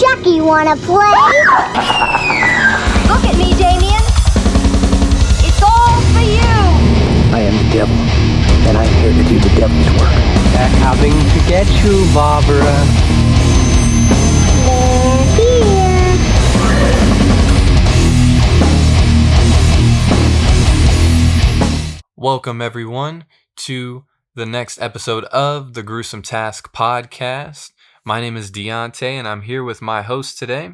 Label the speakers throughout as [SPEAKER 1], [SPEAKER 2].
[SPEAKER 1] Chucky wanna play?
[SPEAKER 2] Look at me, Damien. It's all for you.
[SPEAKER 3] I am the devil, and I'm here to do the devil's work.
[SPEAKER 4] They're coming to get you, Barbara.
[SPEAKER 1] They're here.
[SPEAKER 5] Welcome, everyone, to the next episode of the Gruesome Task podcast. My name is Deonte, and I'm here with my host today,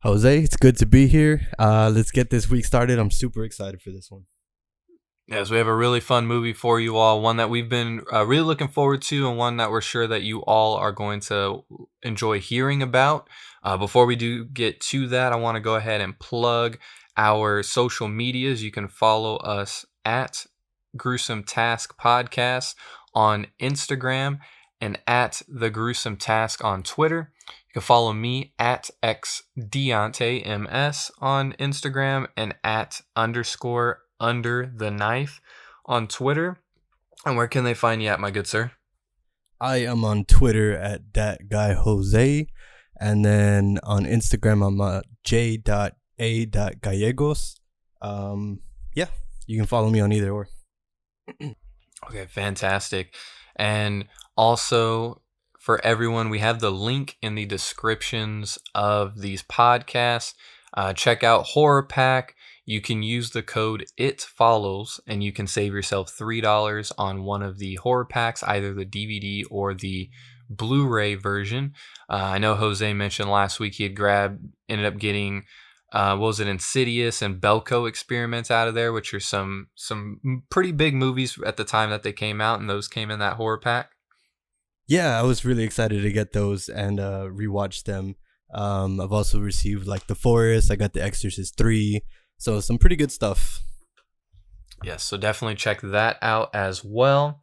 [SPEAKER 6] Jose. It's good to be here. Let's get this week started. I'm super excited for this one.
[SPEAKER 5] Yes, we have a really fun movie for you all, one that we've been really looking forward to, and one that we're sure that you all are going to enjoy hearing about. Before we do get to that, I want to go ahead and plug our social medias. You can follow us at Gruesome Task Podcast on Instagram and at The Gruesome Task on Twitter. You can follow me at xdeontems on Instagram and at _under the knife on Twitter. And where can they find you at, my good sir?
[SPEAKER 6] I am on Twitter at that guy Jose, and then on Instagram I'm j.a.gallegos. Yeah, you can follow me on either or.
[SPEAKER 5] Okay, fantastic. And also, for everyone, we have the link in the descriptions of these podcasts. Check out Horror Pack. You can use the code ITFOLLOWS, and you can save yourself $3 on one of the horror packs, either the DVD or the Blu-ray version. I know Jose mentioned last week he had ended up getting Insidious and Belko Experiments out of there, which are some pretty big movies at the time that they came out, and those came in that horror pack.
[SPEAKER 6] Yeah, I was really excited to get those and rewatch them. I've also received like The Forest. I got The Exorcist 3. So some pretty good stuff.
[SPEAKER 5] Yes, so definitely check that out as well.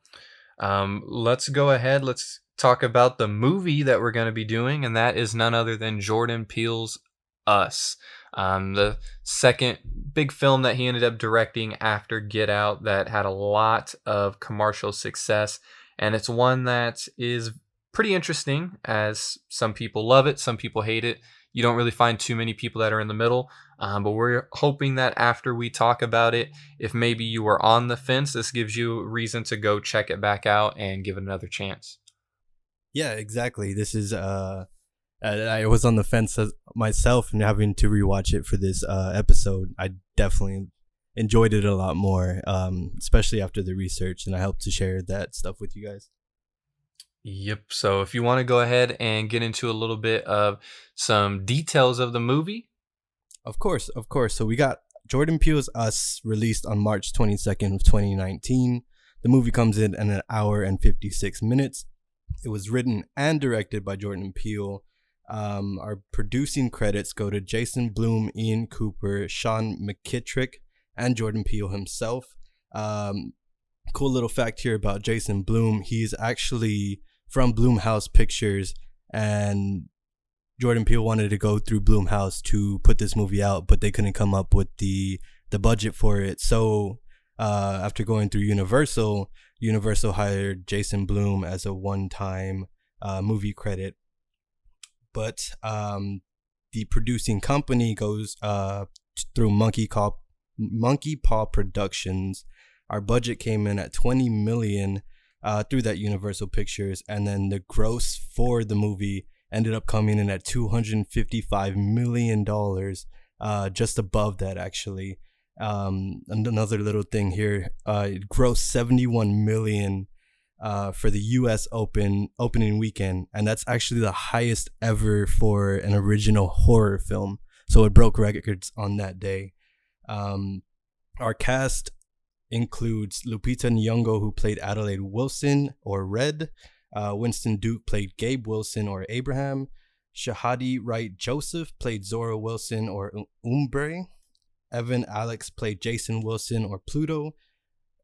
[SPEAKER 5] Let's go ahead. Let's talk about the movie that we're going to be doing, and that is none other than Jordan Peele's Us. The second big film that he ended up directing after Get Out that had a lot of commercial success. And it's one that is pretty interesting, as some people love it, some people hate it. You don't really find too many people that are in the middle. But we're hoping that after we talk about it, if maybe you were on the fence, this gives you a reason to go check it back out and give it another chance.
[SPEAKER 6] Yeah, exactly. This is I was on the fence myself, and having to rewatch it for this episode, I definitely enjoyed it a lot more, especially after the research, and I hope to share that stuff with you guys.
[SPEAKER 5] Yep. So if you want to go ahead and get into a little bit of some details of the movie.
[SPEAKER 6] Of course. So we got Jordan Peele's Us, released on March 22nd of 2019. The movie comes in at an hour and 56 minutes. It was written and directed by Jordan Peele. Our producing credits go to Jason Blum, Ian Cooper, Sean McKittrick, and Jordan Peele himself. Cool little fact here about Jason Blum. He's actually from Blumhouse Pictures, and Jordan Peele wanted to go through Blumhouse to put this movie out, but they couldn't come up with the budget for it. So after going through Universal hired Jason Blum as a one-time movie credit. But the producing company goes through Monkey Paw Productions. Our budget came in at $20 million through that Universal Pictures, and then the gross for the movie ended up coming in at $255 million, just above that actually. And another little thing here, it grossed $71 million for the U.S. opening weekend, and that's actually the highest ever for an original horror film. So it broke records on that day. Our cast includes Lupita Nyong'o, who played Adelaide Wilson, or Red. Winston Duke played Gabe Wilson, or Abraham. Shahadi Wright Joseph played Zora Wilson, or Umbre. Evan Alex played Jason Wilson, or Pluto.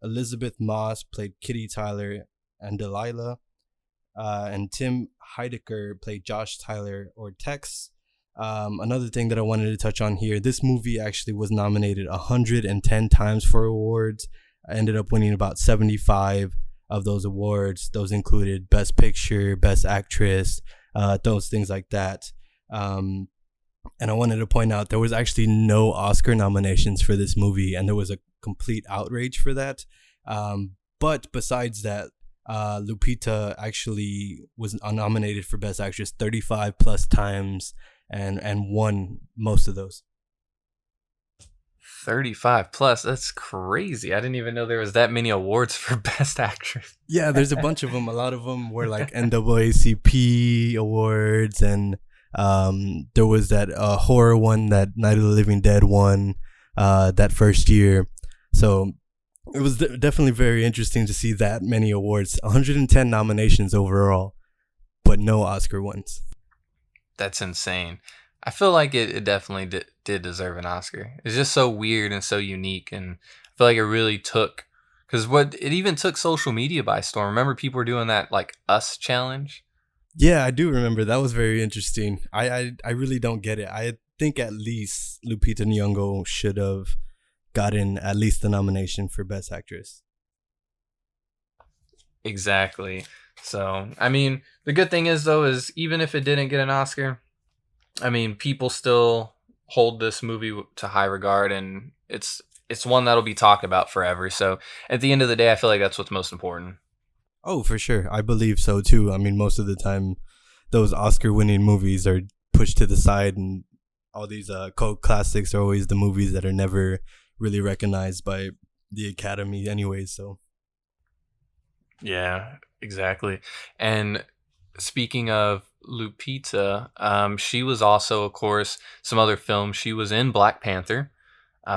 [SPEAKER 6] Elizabeth Moss played Kitty Tyler and Delilah. And Tim Heidecker played Josh Tyler, or Tex. Another thing that I wanted to touch on here, this movie actually was nominated 110 times for awards. I ended up winning about 75 of those awards. Those included Best Picture, Best Actress, those things like that. And I wanted to point out there was actually no Oscar nominations for this movie, and there was a complete outrage for that. But besides that, Lupita actually was nominated for Best Actress 35 plus times and won most of those.
[SPEAKER 5] 35 plus, that's crazy. I didn't even know there was that many awards for Best Actress.
[SPEAKER 6] Yeah, there's a bunch of them. A lot of them were like NAACP awards, and there was that horror one that Night of the Living Dead won that first year. So it was definitely very interesting to see that many awards, 110 nominations overall, but no Oscar ones.
[SPEAKER 5] That's insane. I feel like it definitely did deserve an Oscar. It's just so weird and so unique, and I feel like it really took, because it even took social media by storm. Remember, people were doing that like Us challenge.
[SPEAKER 6] Yeah, I do remember. That was very interesting. I really don't get it. I think at least Lupita Nyong'o should have gotten at least the nomination for Best Actress.
[SPEAKER 5] Exactly. So, I mean, the good thing is, though, is even if it didn't get an Oscar, I mean, people still hold this movie to high regard, and it's one that'll be talked about forever. So, at the end of the day, I feel like that's what's most important.
[SPEAKER 6] Oh, for sure. I believe so, too. I mean, most of the time, those Oscar-winning movies are pushed to the side, and all these cult classics are always the movies that are never really recognized by the Academy anyway, so.
[SPEAKER 5] Yeah, exactly. And speaking of Lupita, she was also, of course, some other films. She was in Black Panther,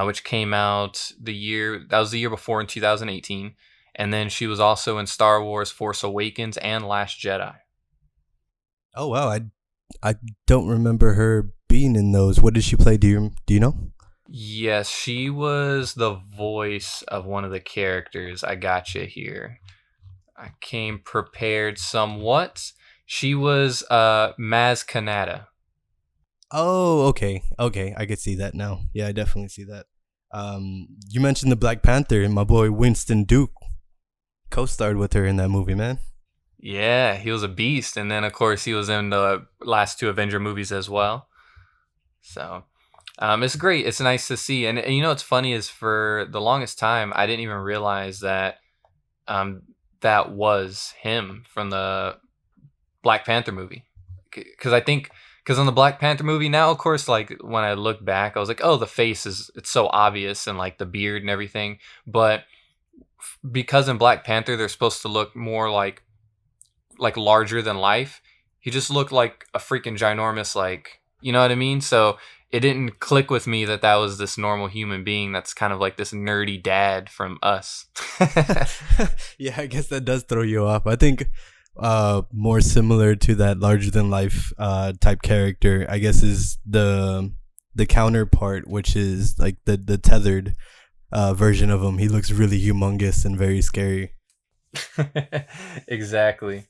[SPEAKER 5] which came out the year before, in 2018. And then she was also in Star Wars Force Awakens and Last Jedi.
[SPEAKER 6] Oh, wow. I don't remember her being in those. What did she play? Do you know?
[SPEAKER 5] Yes, she was the voice of one of the characters. I got you here. I came prepared somewhat. She was Maz Kanata.
[SPEAKER 6] Oh, okay. I could see that now. Yeah, I definitely see that. You mentioned the Black Panther, and my boy Winston Duke co-starred with her in that movie, man.
[SPEAKER 5] Yeah, he was a beast. And then, of course, he was in the last two Avenger movies as well. So, it's great. It's nice to see. And you know what's funny is, for the longest time, I didn't even realize that that was him from the Black Panther movie. Because on the Black Panther movie now, of course, like when I look back, I was like, oh, the face it's so obvious, and like the beard and everything. But because in Black Panther, they're supposed to look more like larger than life, he just looked like a freaking ginormous, like, you know what I mean? So it didn't click with me that was this normal human being that's kind of like this nerdy dad from Us.
[SPEAKER 6] Yeah, I guess that does throw you off. I think more similar to that larger than life type character, I guess, is the counterpart, which is like the tethered version of him. He looks really humongous and very scary.
[SPEAKER 5] Exactly.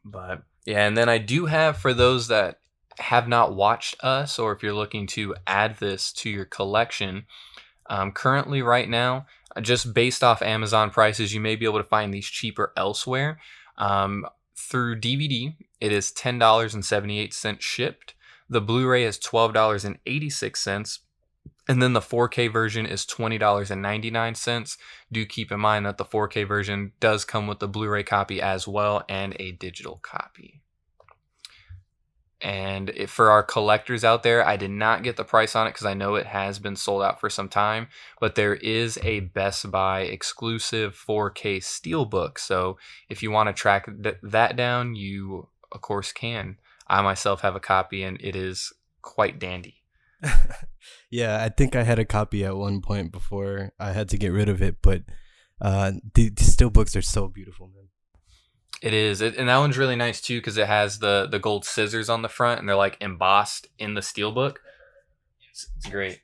[SPEAKER 5] But yeah, and then I do have, for those that have not watched Us, or if you're looking to add this to your collection, currently right now, just based off Amazon prices, you may be able to find these cheaper elsewhere. Through DVD, it is $10.78 shipped. The Blu-ray is $12.86. And then the 4K version is $20.99. Do keep in mind that the 4K version does come with the Blu-ray copy as well, and a digital copy. And for our collectors out there, I did not get the price on it because I know it has been sold out for some time, but there is a Best Buy exclusive 4K steelbook. So if you want to track that down, you of course can. I myself have a copy, and it is quite dandy.
[SPEAKER 6] Yeah, I think I had a copy at one point before I had to get rid of it, but the steelbooks are so beautiful, man.
[SPEAKER 5] It is, and that one's really nice too because it has the gold scissors on the front, and they're like embossed in the steelbook. It's great.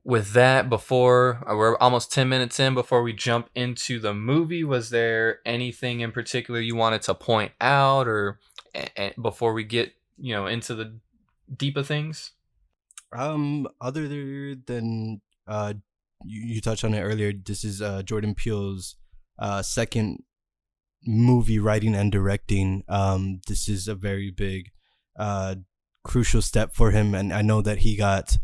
[SPEAKER 5] With that, we're almost 10 minutes in before we jump into the movie. Was there anything in particular you wanted to point out, or before we get into the deep of things?
[SPEAKER 6] Other than you touched on it earlier, this is Jordan Peele's second movie writing and directing. This is a very big crucial step for him, and I know that he got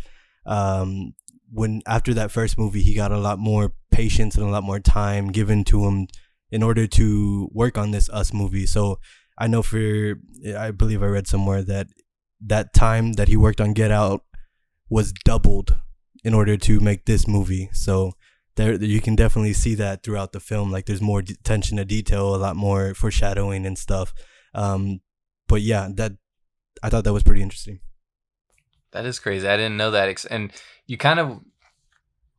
[SPEAKER 6] when after that first movie he got a lot more patience and a lot more time given to him in order to work on this Us movie. So I know I believe I read somewhere that time that he worked on Get Out was doubled in order to make this movie. So there you can definitely see that throughout the film. Like there's more attention to detail, a lot more foreshadowing and stuff. But yeah, I thought that was pretty interesting.
[SPEAKER 5] That is crazy. I didn't know that. And you kind of,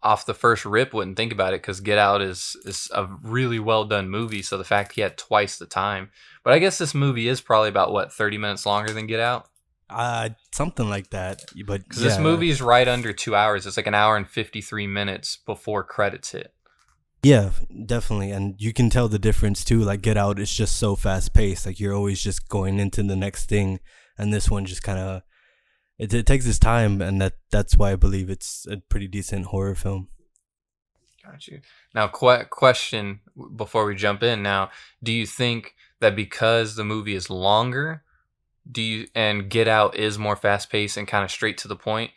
[SPEAKER 5] off the first rip, wouldn't think about it because Get Out is a really well done movie. So the fact he had twice the time. But I guess this movie is probably about, 30 minutes longer than Get Out?
[SPEAKER 6] Something like that. But
[SPEAKER 5] because this movie is right under 2 hours. It's like an hour and 53 minutes before credits hit.
[SPEAKER 6] Yeah, definitely. And you can tell the difference too. Like Get Out is just so fast paced. Like you're always just going into the next thing. And this one just kind of, it takes its time. And that's why I believe it's a pretty decent horror film.
[SPEAKER 5] Got you. Now, question before we jump in. Now, do you think that because the movie is longer, and Get Out is more fast paced and kind of straight to the point?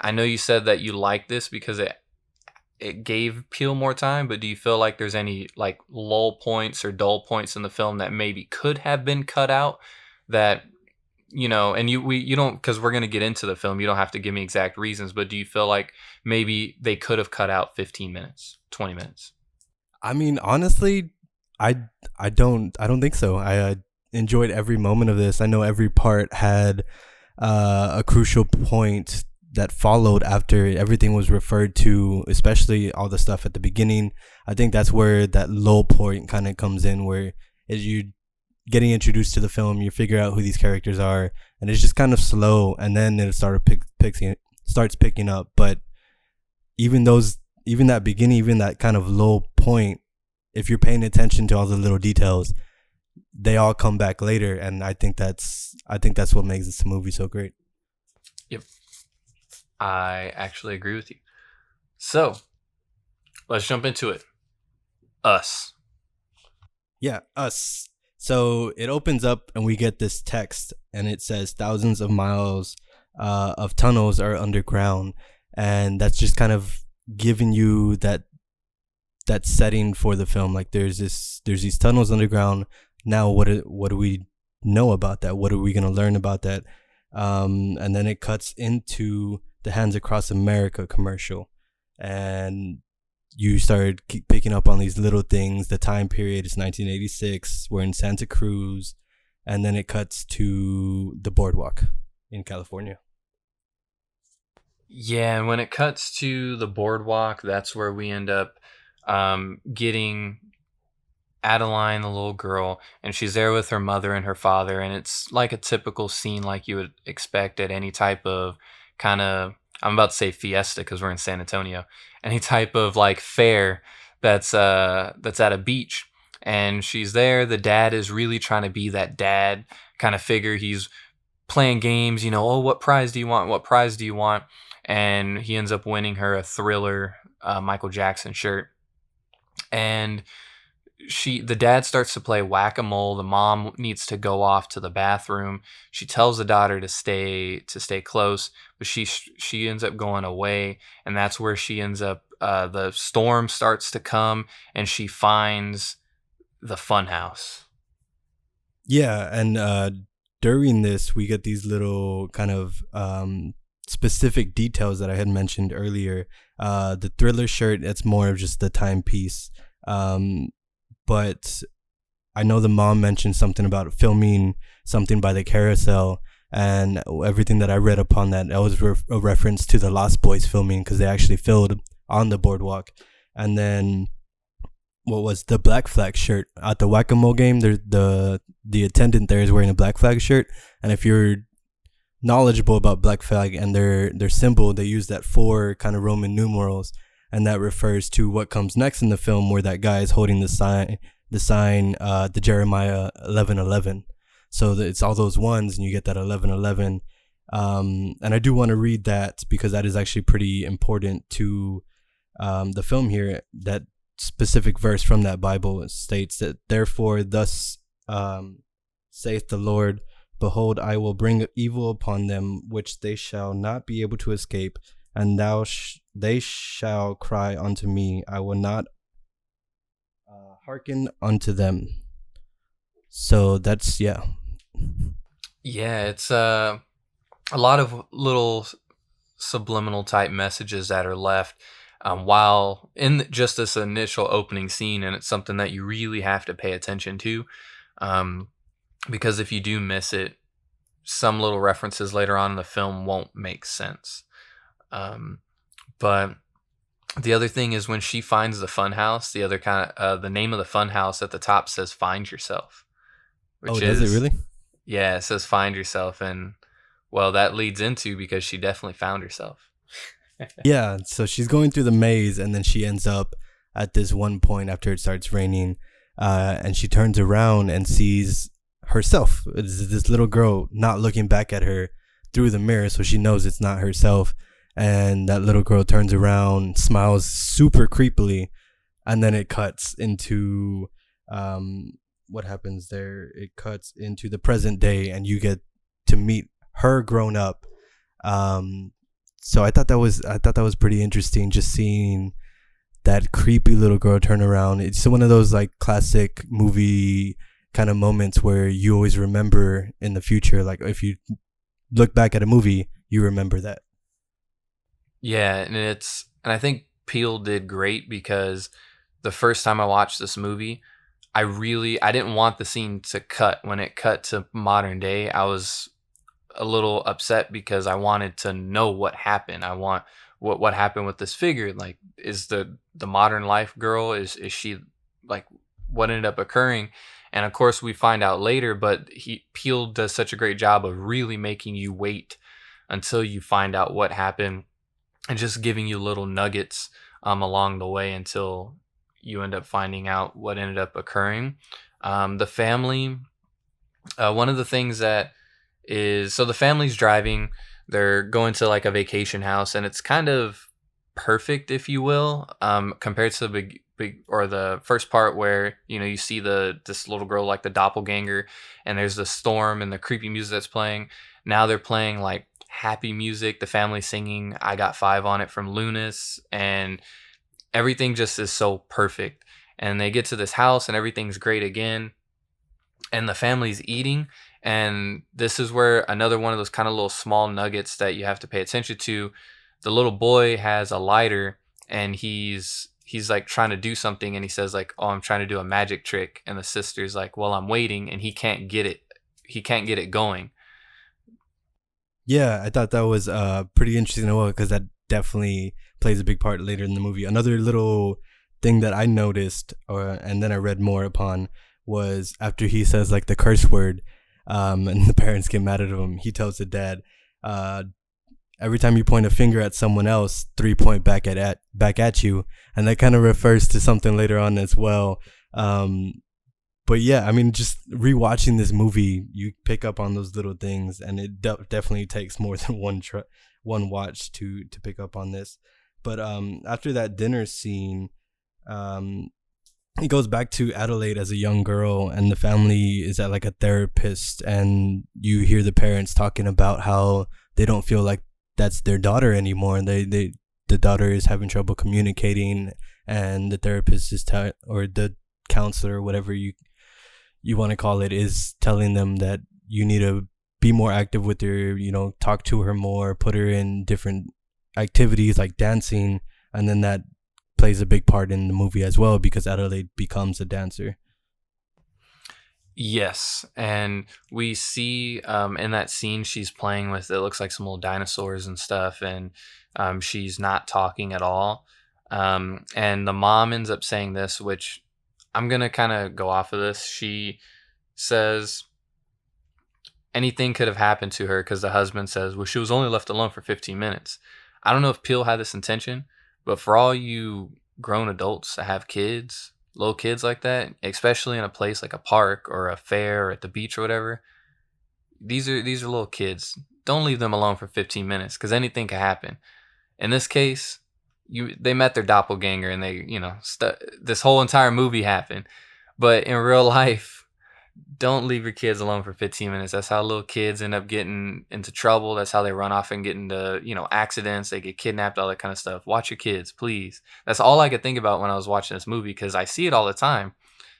[SPEAKER 5] I know you said that you like this because it gave Peele more time, but do you feel like there's any like lull points or dull points in the film that maybe could have been cut out that, and you don't, because we're going to get into the film, you don't have to give me exact reasons, but do you feel like maybe they could have cut out 15 minutes, 20 minutes?
[SPEAKER 6] I mean, honestly, I don't think so. I enjoyed every moment of this. I know every part had a crucial point that followed after everything was referred to, especially all the stuff at the beginning. I think that's where that low point kind of comes in, where as you getting introduced to the film, you figure out who these characters are, and it's just kind of slow, and then it starts picking up. But even that beginning, even that kind of low point, if you're paying attention to all the little details, they all come back later, and I think that's what makes this movie so great.
[SPEAKER 5] Yep, I actually agree with you. So let's jump into it. Us.
[SPEAKER 6] Yeah, Us. So it opens up and we get this text, and it says thousands of miles of tunnels are underground, and that's just kind of giving you that setting for the film. Like there's these tunnels underground. Now what do we know about that? What are we gonna learn about that? And then it cuts into the Hands Across America commercial, and you started picking up on these little things. The time period is 1986. We're in Santa Cruz, and then it cuts to the boardwalk in California.
[SPEAKER 5] Yeah, and when it cuts to the boardwalk, that's where we end up getting Adeline, the little girl, and she's there with her mother and her father, and it's like a typical scene like you would expect at any type of kind of, I'm about to say fiesta because we're in San Antonio, any type of like fair that's at a beach. And she's there. The dad is really trying to be that dad kind of figure. He's playing games, oh, what prize do you want? What prize do you want? And he ends up winning her a Thriller Michael Jackson shirt. And the dad starts to play whack-a-mole. The mom needs to go off to the bathroom. She tells the daughter to stay close, but she ends up going away, and that's where she ends up. The storm starts to come, and she finds the funhouse.
[SPEAKER 6] Yeah, and during this, we get these little kind of specific details that I had mentioned earlier. The Thriller shirt, it's more of just the timepiece. But I know the mom mentioned something about filming something by the carousel, and everything that I read upon that was a reference to the Lost Boys filming, because they actually filmed on the boardwalk. And then what was the Black Flag shirt at the whack-a-mole game? The attendant there is wearing a Black Flag shirt, and if you're knowledgeable about Black Flag and their symbol, they use that 4 kind of Roman numerals. And that refers to what comes next in the film, where that guy is holding the sign, the Jeremiah 11:11. So it's all those ones, and you get that 11:11. And I do want to read that because that is actually pretty important to the film here. That specific verse from that Bible states that, therefore, thus saith the Lord Behold, I will bring evil upon them, which they shall not be able to escape, and they shall cry unto me. I will not hearken unto them. So that's, yeah.
[SPEAKER 5] Yeah, it's a lot of little subliminal type messages that are left while in just this initial opening scene, and it's something that you really have to pay attention to, because if you do miss it, some little references later on in the film won't make sense. But the other thing is when she finds the fun house, the other kind of the name of the fun house at the top says "Find Yourself," which
[SPEAKER 6] Does it really?
[SPEAKER 5] Yeah, it says "Find Yourself," and well, that leads into because she definitely found herself.
[SPEAKER 6] Yeah, so she's going through the maze, and then she ends up at this one point after it starts raining, and she turns around and sees herself. It's this little girl not looking back at her through the mirror, so she knows it's not herself. And that little girl turns around, smiles super creepily, and then it cuts into what happens there? It cuts into the present day, and you get to meet her grown up. So I thought that was pretty interesting, just seeing that creepy little girl turn around. It's one of those like classic movie kind of moments where you always remember in the future. Like if you look back at a movie, you remember that.
[SPEAKER 5] Yeah, and I think Peele did great because the first time I watched this movie, I didn't want the scene to cut. When it cut to modern day, I was a little upset because I wanted to know what happened. I want what happened with this figure. Like, is the modern life girl, is she, like, what ended up occurring? And of course we find out later, but Peele does such a great job of really making you wait until you find out what happened, and just giving you little nuggets along the way until you end up finding out what ended up occurring. The family, one of the things that is, so the family's driving, they're going to like a vacation house, and it's kind of perfect, if you will, compared to the big or the first part where, you know, you see this little girl, like the doppelganger, and there's the storm and the creepy music that's playing. Now they're playing like happy music, the family singing "I Got Five on It" from Lunas, and everything just is so perfect. And they get to this house and everything's great again, and the family's eating. And this is where another one of those kind of little small nuggets that you have to pay attention to. The little boy has a lighter, and he's like trying to do something, and he says like, "Oh, I'm trying to do a magic trick." And the sister's like, "Well, I'm waiting," and he can't get it going.
[SPEAKER 6] Yeah, I thought that was pretty interesting as well, because that definitely plays a big part later in the movie. Another little thing that I noticed, and then I read more upon, was after he says like the curse word, and the parents get mad at him, he tells the dad, every time you point a finger at someone else, 3 point back at you, and that kind of refers to something later on as well. But yeah, I mean, just rewatching this movie, you pick up on those little things, and it definitely takes more than one watch to pick up on this. But after that dinner scene, it goes back to Adelaide as a young girl, and the family is at like a therapist, and you hear the parents talking about how they don't feel like that's their daughter anymore, and the daughter is having trouble communicating, and the therapist is or the counselor, whatever you want to call it, is telling them that you need to be more active with her, you know, talk to her more, put her in different activities like dancing, and then that plays a big part in the movie as well, because Adelaide becomes a dancer.
[SPEAKER 5] Yes, and we see in that scene she's playing with, it looks like some little dinosaurs and stuff, and she's not talking at all. And the mom ends up saying this, which I'm going to kind of go off of this. She says anything could have happened to her, because the husband says, well, she was only left alone for 15 minutes. I don't know if Peele had this intention, but for all you grown adults that have kids, little kids like that, especially in a place like a park or a fair or at the beach or whatever, these are little kids. Don't leave them alone for 15 minutes, because anything can happen. In this case, they met their doppelganger, and they, you know, this whole entire movie happened. But in real life, don't leave your kids alone for 15 minutes. That's how little kids end up getting into trouble. That's how they run off and get into, accidents. They get kidnapped, all that kind of stuff. Watch your kids, please. That's all I could think about when I was watching this movie, because I see it all the time.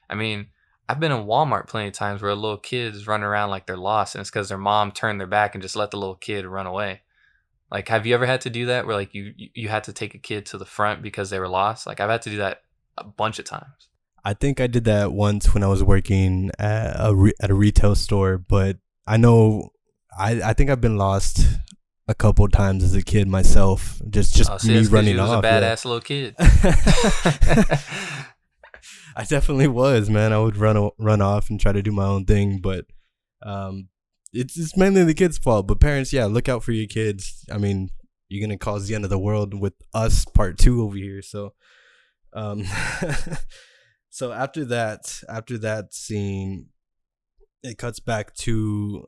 [SPEAKER 5] I mean, I've been in Walmart plenty of times where little kids run around like they're lost, and it's because their mom turned their back and just let the little kid run away. Like, have you ever had to do that where like you had to take a kid to the front because they were lost? Like, I've had to do that a bunch of times.
[SPEAKER 6] I think I did that once when I was working at a retail store, but I know I think I've been lost a couple of times as a kid myself. Just me running
[SPEAKER 5] you was
[SPEAKER 6] off.
[SPEAKER 5] A badass little kid.
[SPEAKER 6] I definitely was, man. I would run off and try to do my own thing, but it's mainly the kids' fault. But parents, yeah, look out for your kids. I mean, you're gonna cause the end of the world with us, part 2 over here. So, so after that scene, it cuts back to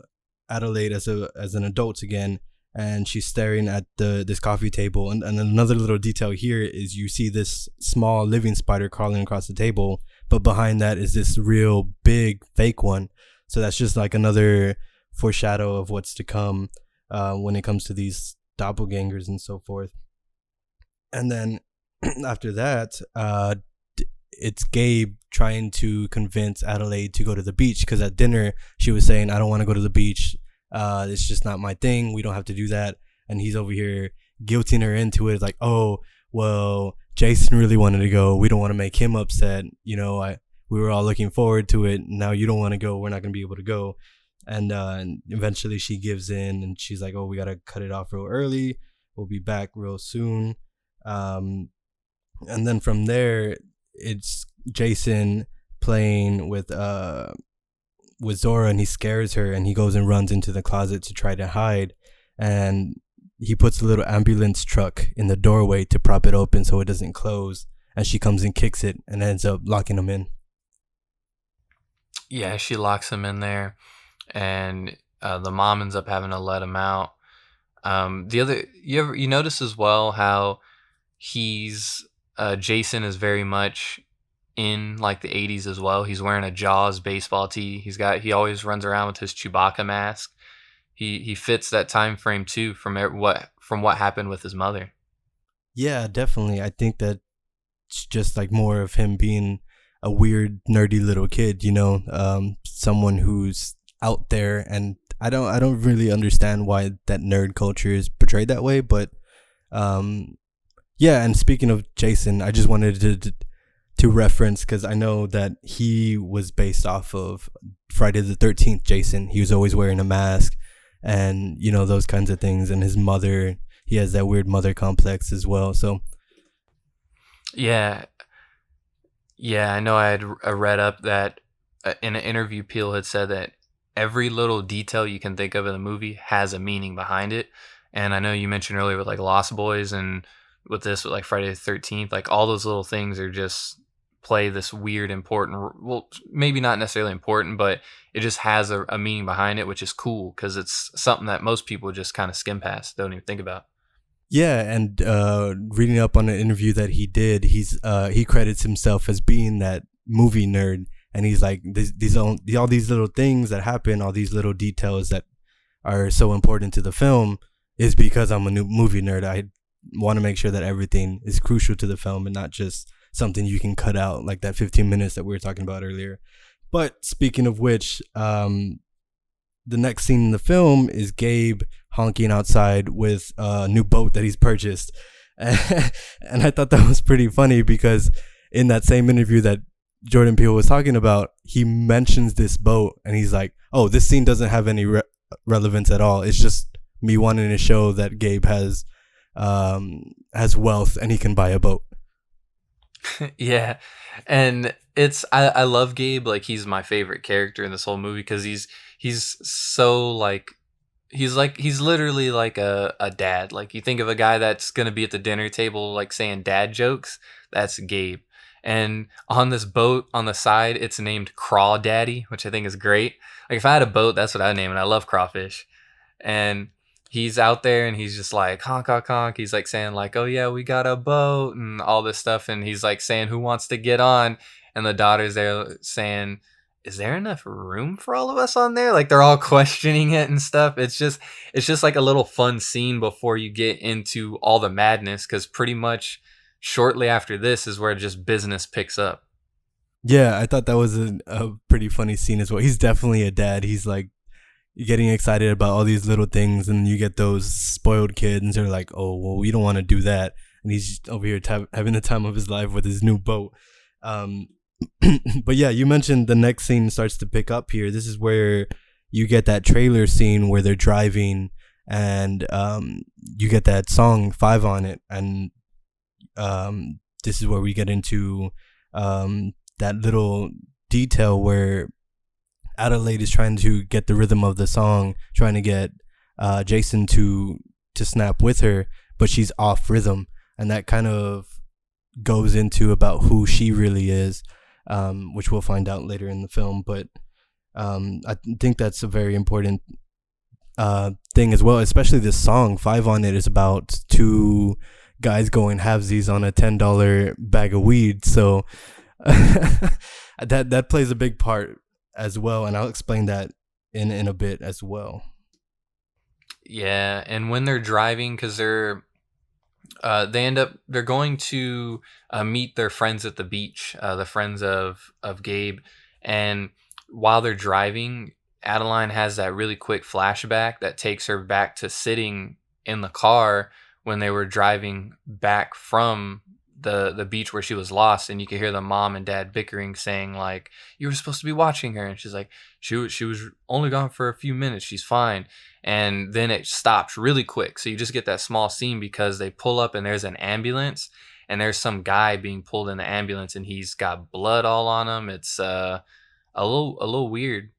[SPEAKER 6] Adelaide as an adult again, and she's staring at this coffee table. And another little detail here is you see this small living spider crawling across the table, but behind that is this real big fake one. So that's just like another foreshadow of what's to come when it comes to these doppelgangers and so forth. And then after that, it's Gabe trying to convince Adelaide to go to the beach, because at dinner she was saying, I don't want to go to the beach. It's just not my thing. We don't have to do that. And he's over here guilting her into it. Like, oh, well, Jason really wanted to go. We don't want to make him upset. We were all looking forward to it. Now you don't want to go. We're not going to be able to go. And eventually she gives in, and she's like, oh, we got to cut it off real early. We'll be back real soon. And then from there, it's Jason playing with Zora, and he scares her, and he goes and runs into the closet to try to hide, and he puts a little ambulance truck in the doorway to prop it open so it doesn't close, and she comes and kicks it and ends up locking him in.
[SPEAKER 5] Yeah, she locks him in there, and the mom ends up having to let him out. You notice as well how Jason is very much in like the 80s as well. He's wearing a Jaws baseball tee. He always runs around with his Chewbacca mask. He fits that time frame too from what happened with his mother.
[SPEAKER 6] Yeah, definitely. I think that's just like more of him being a weird nerdy little kid, someone who's out there, and I don't really understand why that nerd culture is portrayed that way, but yeah. And speaking of Jason, I just wanted to reference, because I know that he was based off of Friday the 13th Jason. He was always wearing a mask and those kinds of things, and his mother, he has that weird mother complex as well. So yeah, I know I had read up that in an interview, Peele had said that every little detail you can think of in the movie has a meaning behind it. And I know you mentioned earlier with like Lost Boys, and with like Friday the 13th, like all those little things are just play this weird important, well, maybe not necessarily important, but it just has a meaning behind it, which is cool because it's something that most people just kind of skim past, don't even think about. Yeah, and reading up on an interview that he did, he credits himself as being that movie nerd, and he's like, all these little things that happen, all these little details that are so important to the film is because I'm a new movie nerd. I want to make sure that everything is crucial to the film and not just something you can cut out, like that 15 minutes that we were talking about earlier. But speaking of which, the next scene in the film is Gabe honking outside with a new boat that he's purchased. And I thought that was pretty funny because in that same interview that Jordan Peele was talking about, he mentions this boat and he's like, oh, this scene doesn't have any relevance at all. It's just me wanting to show that Gabe has wealth and he can buy a boat.
[SPEAKER 5] Yeah, and I love Gabe. Like, he's my favorite character in this whole movie because he's so like he's literally like a dad. Like, you think of a guy that's gonna be at the dinner table like saying dad jokes, that's Gabe. And on this boat on the side, it's named Craw Daddy, which I think is great. Like, if I had a boat, that's what I'd name it. I love crawfish. And he's out there and he's just like honk honk honk. He's like saying like, oh yeah, we got a boat and all this stuff, and he's like saying who wants to get on, and the daughter's there saying, is there enough room for all of us on there? Like they're all questioning it and stuff. It's just like a little fun scene before you get into all the madness, because pretty much shortly after this is where just business picks up.
[SPEAKER 6] Yeah, I thought that was a pretty funny scene as well. He's definitely a dad. He's like getting excited about all these little things, and you get those spoiled kids, and they're like, "Oh, well, we don't want to do that," and he's over here having the time of his life with his new boat. Um, but yeah, you mentioned the next scene starts to pick up here. This is where you get that trailer scene where they're driving, and you get that song 5 on it, and this is where we get into that little detail where Adelaide is trying to get the rhythm of the song, trying to get Jason to snap with her, but she's off rhythm, and that kind of goes into about who she really is, which we'll find out later in the film. But I think that's a very important thing as well, especially this song 5 on it is about 2 guys going halvesies on a $10 bag of weed, so that plays a big part as well, and I'll explain that in a bit as well.
[SPEAKER 5] Yeah, and when they're driving, because they're going to meet their friends at the beach, the friends of Gabe, and while they're driving, Adeline has that really quick flashback that takes her back to sitting in the car when they were driving back from the beach where she was lost, and you can hear the mom and dad bickering, saying like, "You were supposed to be watching her," and she's like, she was only gone for a few minutes, she's fine. And then it stops really quick, so you just get that small scene because they pull up and there's an ambulance, and there's some guy being pulled in the ambulance, and he's got blood all on him. It's a little weird.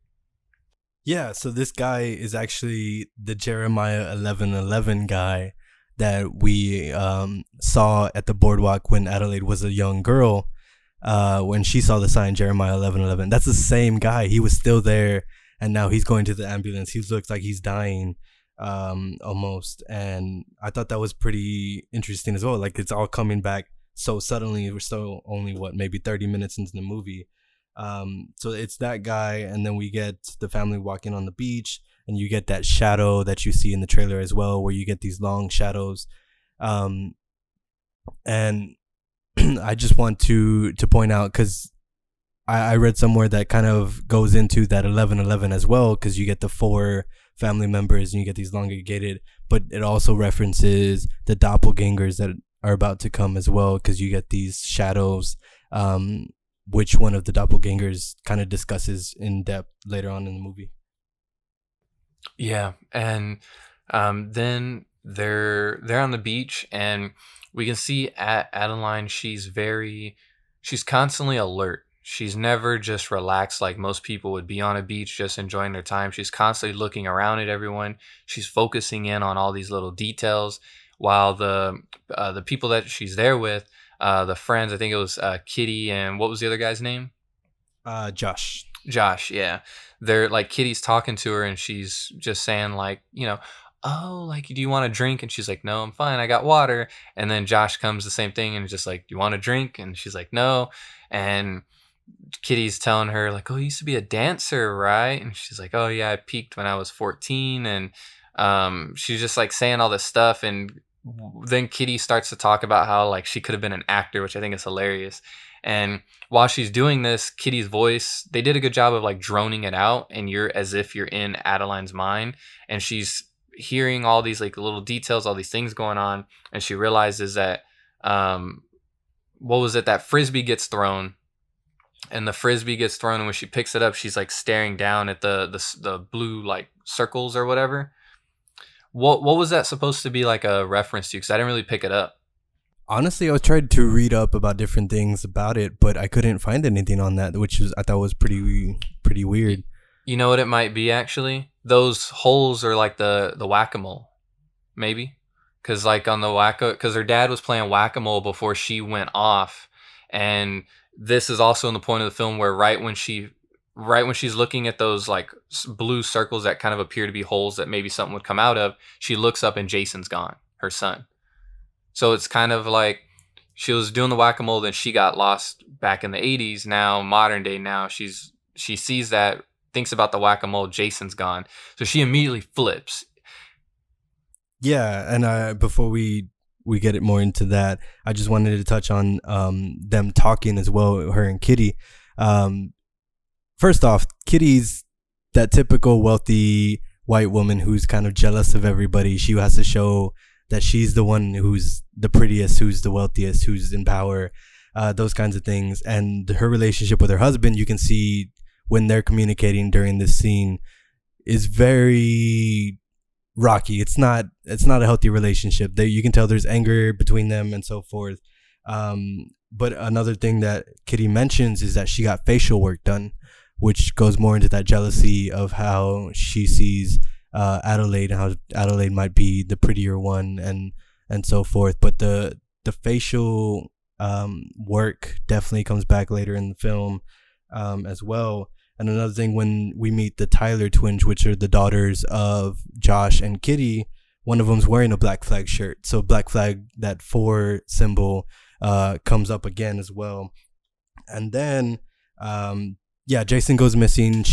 [SPEAKER 6] Yeah, so this guy is actually the Jeremiah 11:11 guy that we saw at the boardwalk when Adelaide was a young girl, when she saw the sign Jeremiah 11:11. That's the same guy. He was still there, and now he's going to the ambulance. He looks like he's dying almost, and I thought that was pretty interesting as well. Like, it's all coming back so suddenly. We're still only, maybe 30 minutes into the movie. So it's that guy, and then we get the family walking on the beach, and you get that shadow that you see in the trailer as well, where you get these long shadows. And I just want to point out, because I read somewhere that kind of goes into that 11:11 as well, because you get the 4 family members and you get these elongated, but it also references the doppelgangers that are about to come as well, because you get these shadows, which one of the doppelgangers kind of discusses in depth later on in the movie.
[SPEAKER 5] Yeah, and then they're on the beach, and we can see Adeline. She's constantly alert. She's never just relaxed like most people would be on a beach just enjoying their time. She's constantly looking around at everyone. She's focusing in on all these little details, while the people that she's there with, the friends, I think it was Kitty, and what was the other guy's name?
[SPEAKER 6] Josh.
[SPEAKER 5] Josh, yeah. They're like, Kitty's talking to her, and she's just saying like, "Oh, like, do you want a drink?" And she's like, "No, I'm fine, I got water." And then Josh comes the same thing and just like, "Do you want a drink?" And she's like, "No." And Kitty's telling her like, "Oh, you used to be a dancer, right?" And she's like, "Oh yeah, I peaked when I was 14." And she's just like saying all this stuff, and then Kitty starts to talk about how like she could have been an actor, which I think is hilarious. And while she's doing this, Kitty's voice, they did a good job of like droning it out, and you're as if you're in Adeline's mind, and she's hearing all these like little details, all these things going on, and she realizes that that frisbee gets thrown, and the frisbee gets thrown, and when she picks it up, she's like staring down at the blue like circles or whatever. What was that supposed to be like a reference to? Because I didn't really pick it up.
[SPEAKER 6] Honestly, I was trying to read up about different things about it, but I couldn't find anything on that, which I thought was pretty weird.
[SPEAKER 5] You know what it might be, actually? Those holes are like the whack-a-mole, maybe. Because like on the because her dad was playing whack-a-mole before she went off, and this is also in the point of the film where right when she's looking at those like blue circles that kind of appear to be holes that maybe something would come out of, she looks up and Jason's gone, her son. So it's kind of like she was doing the whack-a-mole, then she got lost back in the 80s. Now, modern day, now she's she sees that, thinks about the whack-a-mole, Jason's gone. So she immediately flips.
[SPEAKER 6] Yeah, and before we get it more into that, I just wanted to touch on them talking as well, her and Kitty. First off, Kitty's that typical wealthy white woman who's kind of jealous of everybody. She has to show that she's the one who's the prettiest, who's the wealthiest, who's in power, those kinds of things. And her relationship with her husband, you can see when they're communicating during this scene, is very rocky. It's not a healthy relationship. You can tell there's anger between them and so forth. But another thing that Kitty mentions is that she got facial work done, which goes more into that jealousy of how she sees Adelaide and how Adelaide might be the prettier one and so forth. But the facial work definitely comes back later in the film as well. And another thing, when we meet the Tyler twins, which are the daughters of Josh and Kitty, one of them's wearing a black flag shirt. So black flag, that 4 symbol, comes up again as well. And then, Jason goes missing.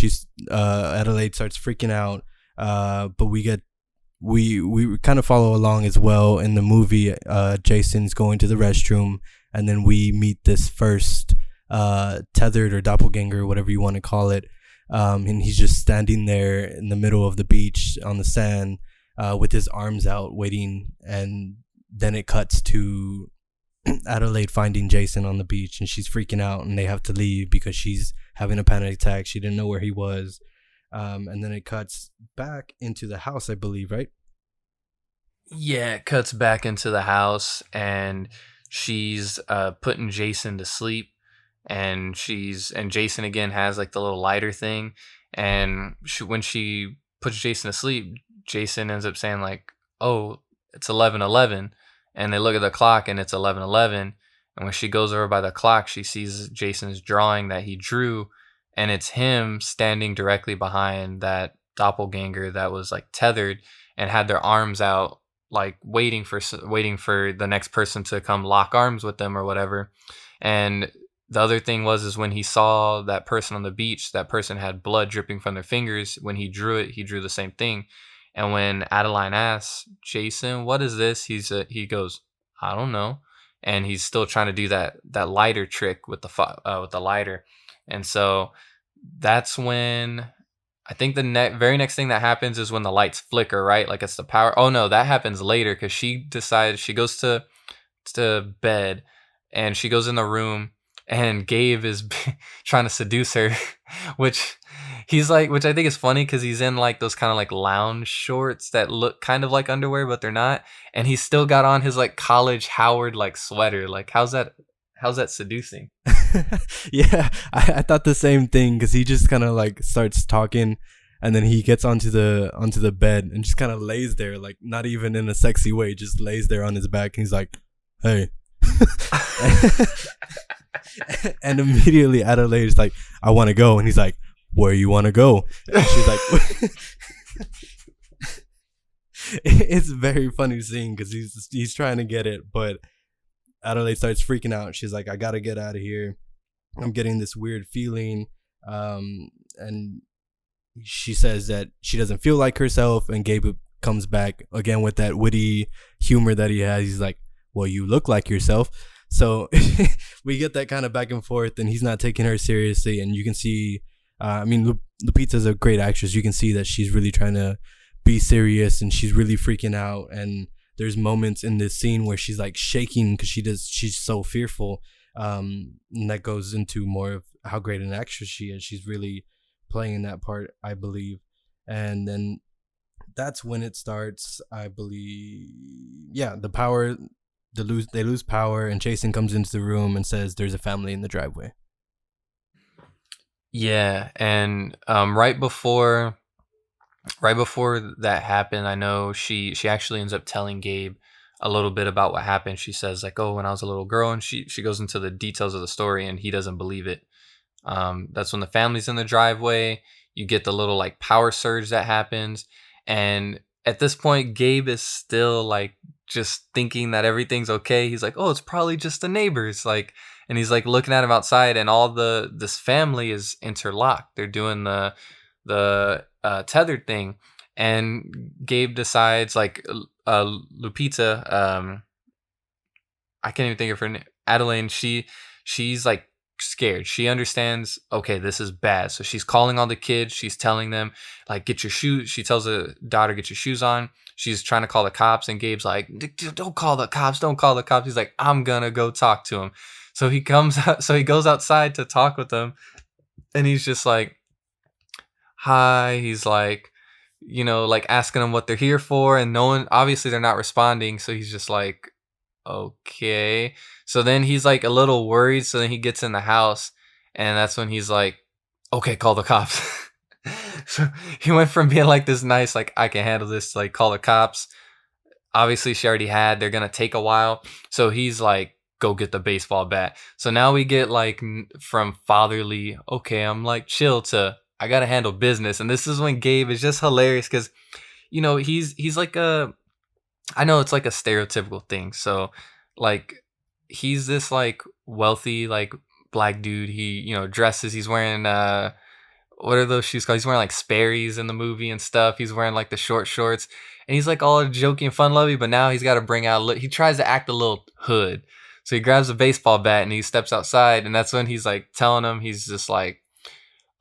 [SPEAKER 6] Adelaide starts freaking out. But we kind of follow along as well in the movie. Jason's going to the restroom, and then we meet this first tethered or doppelganger, whatever you want to call it, and he's just standing there in the middle of the beach on the sand with his arms out waiting. And then it cuts to Adelaide finding Jason on the beach, and she's freaking out, and they have to leave because she's having a panic attack. She didn't know where he was. And then it cuts back into the house, I believe, right?
[SPEAKER 5] Yeah, it cuts back into the house, and she's putting Jason to sleep. And Jason again has like the little lighter thing, and when she puts Jason to sleep, Jason ends up saying like, "Oh, it's 11:11," and they look at the clock and it's 11:11. And when she goes over by the clock, she sees Jason's drawing that he drew, and it's him standing directly behind that doppelganger that was like tethered and had their arms out, like waiting for the next person to come lock arms with them or whatever. And the other thing is when he saw that person on the beach, that person had blood dripping from their fingers. When he drew it, he drew the same thing. And when Adeline asks Jason, "What is this?" he goes, "I don't know." And he's still trying to do that lighter trick with the lighter. And so that's when I think the very next thing that happens is when the lights flicker, right? Like it's the power. Oh no, that happens later because she decides, she goes to bed, and she goes in the room, and Gabe is trying to seduce her, which I think is funny because he's in like those kind of like lounge shorts that look kind of like underwear, but they're not. And he's still got on his like college Howard like sweater. Like how's that seducing?
[SPEAKER 6] Yeah, I thought the same thing, because he just kind of like starts talking, and then he gets onto the bed and just kind of lays there, like not even in a sexy way, just lays there on his back, and he's like, "Hey." And immediately Adelaide's like, "I want to go," and he's like, "Where you want to go?" And she's like, it's a very funny scene because he's trying to get it, but Adelaide starts freaking out. She's like, "I gotta get out of here. I'm getting this weird feeling." And she says that she doesn't feel like herself, and Gabe comes back again with that witty humor that he has. He's like, "Well, you look like yourself." So we get that kind of back and forth, and he's not taking her seriously. And you can see, Lupita's a great actress. You can see that she's really trying to be serious, and she's really freaking out. And there's moments in this scene where she's like shaking because she's so fearful. And that goes into more of how great an actress she is. She's really playing that part, I believe. And then that's when it starts, I believe. Yeah, the power. They lose power, and Jason comes into the room and says there's a family in the driveway.
[SPEAKER 5] Yeah, and right before that happened, I know she actually ends up telling Gabe a little bit about what happened. She says like, "Oh, when I was a little girl," and she goes into the details of the story, and he doesn't believe it. That's when the family's in the driveway. You get the little like power surge that happens, and at this point, Gabe is still like just thinking that everything's okay. He's like, oh, it's probably just the neighbors. Like, and he's like looking at him outside, and all this family is interlocked. They're doing the tethered thing, and Gabe decides, like, Lupita, I can't even think of her name, Adeline. She's like scared. She understands, okay, this is bad. So she's calling all the kids. She's telling them, like, get your shoes. She tells the daughter, get your shoes on. She's trying to call the cops, and Gabe's like, don't call the cops. Don't call the cops. He's like, I'm gonna go talk to him. So he comes out. So he goes outside to talk with them, and he's just like, hi. He's like, like asking them what they're here for, and no one, obviously they're not responding. So he's just like, okay. So then he's like a little worried. So then he gets in the house, and that's when he's like, okay, call the cops. So he went from being like this nice, like, I can handle this, like, call the cops. Obviously she already had, they're gonna take a while. So he's like, go get the baseball bat. So now we get like from fatherly, okay, I'm like chill, to I gotta handle business. And this is when Gabe is just hilarious, because he's like I know it's like a stereotypical thing. So like he's this like wealthy like black dude. He dresses. He's wearing what are those shoes called? He's wearing like Sperry's in the movie and stuff. He's wearing like the short shorts, and he's like all jokey and fun lovey. But now he's got to bring out. He tries to act a little hood. So he grabs a baseball bat and he steps outside, and that's when he's like telling him, he's just like,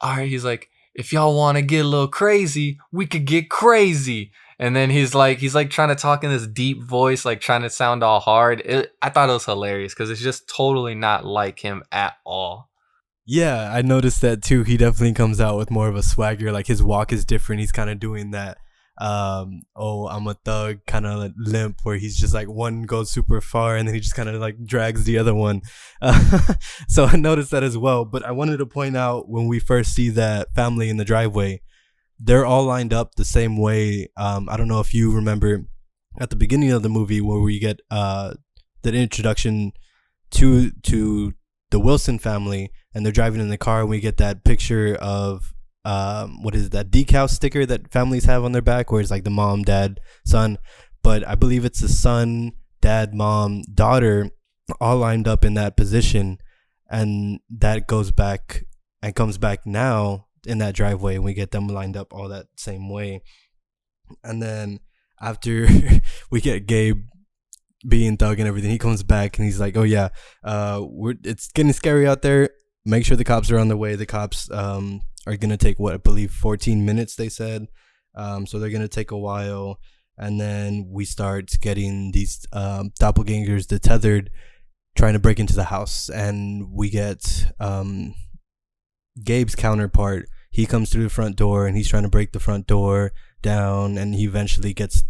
[SPEAKER 5] all right. He's like, if y'all want to get a little crazy, we could get crazy. And then he's like trying to talk in this deep voice, like trying to sound all hard. I thought it was hilarious because it's just totally not like him at all.
[SPEAKER 6] Yeah, I noticed that too. He definitely comes out with more of a swagger. Like his walk is different. He's kind of doing that, I'm a thug kind of limp, where he's just like one goes super far and then he just kind of like drags the other one. So I noticed that as well. But I wanted to point out, when we first see that family in the driveway, they're all lined up the same way. I don't know if you remember at the beginning of the movie where we get the introduction to the Wilson family, and they're driving in the car, and we get that picture of what is that decal sticker that families have on their back, where it's like the mom, dad, son. But I believe it's the son, dad, mom, daughter, all lined up in that position, and that goes back and comes back now in that driveway, and we get them lined up all that same way. And then after we get Gabe being thug and everything, he comes back and he's like, oh yeah, it's getting scary out there, make sure the cops are on the way. The cops are gonna take, what I believe 14 minutes, they said. So they're gonna take a while, and then we start getting these doppelgangers, the tethered, trying to break into the house. And we get Gabe's counterpart. He comes through the front door and he's trying to break the front door down, and he eventually gets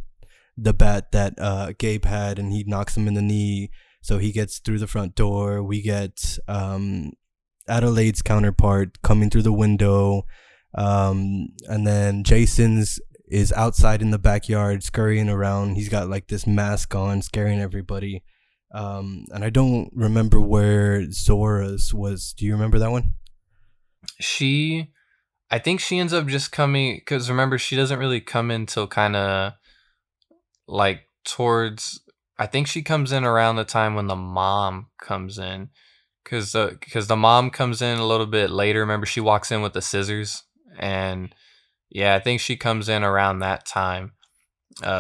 [SPEAKER 6] the bat that Gabe had, and he knocks him in the knee, so he gets through the front door. We get Adelaide's counterpart coming through the window, and then Jason's is outside in the backyard scurrying around. He's got like this mask on, scaring everybody. And I don't remember where Zora's was. Do you remember that one?
[SPEAKER 5] I think she ends up just coming, because remember, she doesn't really come in till kind of like towards, I think she comes in around the time when the mom comes in, because the mom comes in a little bit later. Remember, she walks in with the scissors, and yeah, I think she comes in around that time,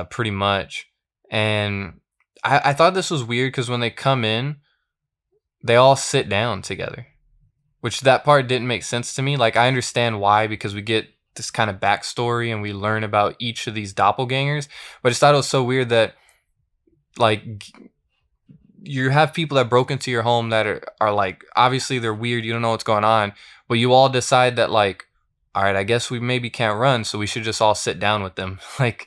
[SPEAKER 5] pretty much. And I thought this was weird, because when they come in, they all sit down together, which that part didn't make sense to me. Like, I understand why, because we get this kind of backstory and we learn about each of these doppelgangers, but I just thought it was so weird that, like, you have people that broke into your home that are like, obviously they're weird, you don't know what's going on, but you all decide that, like, all right, I guess we maybe can't run, so we should just all sit down with them. Like,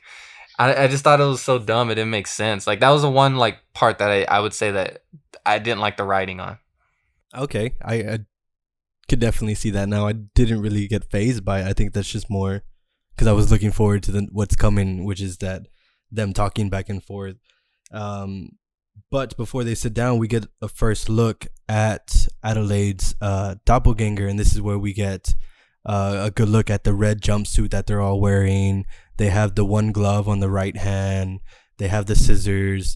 [SPEAKER 5] I just thought it was so dumb, it didn't make sense. Like, that was the one like part that I would say that I didn't like the writing on.
[SPEAKER 6] Okay, I could definitely see that now. I didn't really get fazed by it. I think that's just more because I was looking forward to what's coming, which is that them talking back and forth. But before they sit down, we get a first look at Adelaide's doppelganger, and this is where we get a good look at the red jumpsuit that they're all wearing. They have the one glove on the right hand. They have the scissors.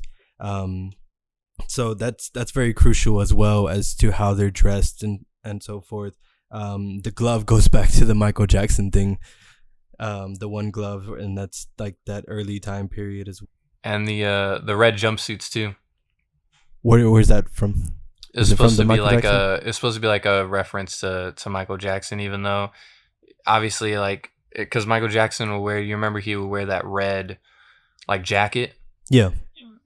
[SPEAKER 6] So that's very crucial as well as to how they're dressed and so forth. The glove goes back to the Michael Jackson thing. The one glove, and that's like that early time period as well.
[SPEAKER 5] And the red jumpsuits too.
[SPEAKER 6] Where's that from?
[SPEAKER 5] It's supposed to be like a reference to Michael Jackson, even though obviously like because Michael Jackson will wear. You remember he would wear that red like jacket.
[SPEAKER 6] Yeah.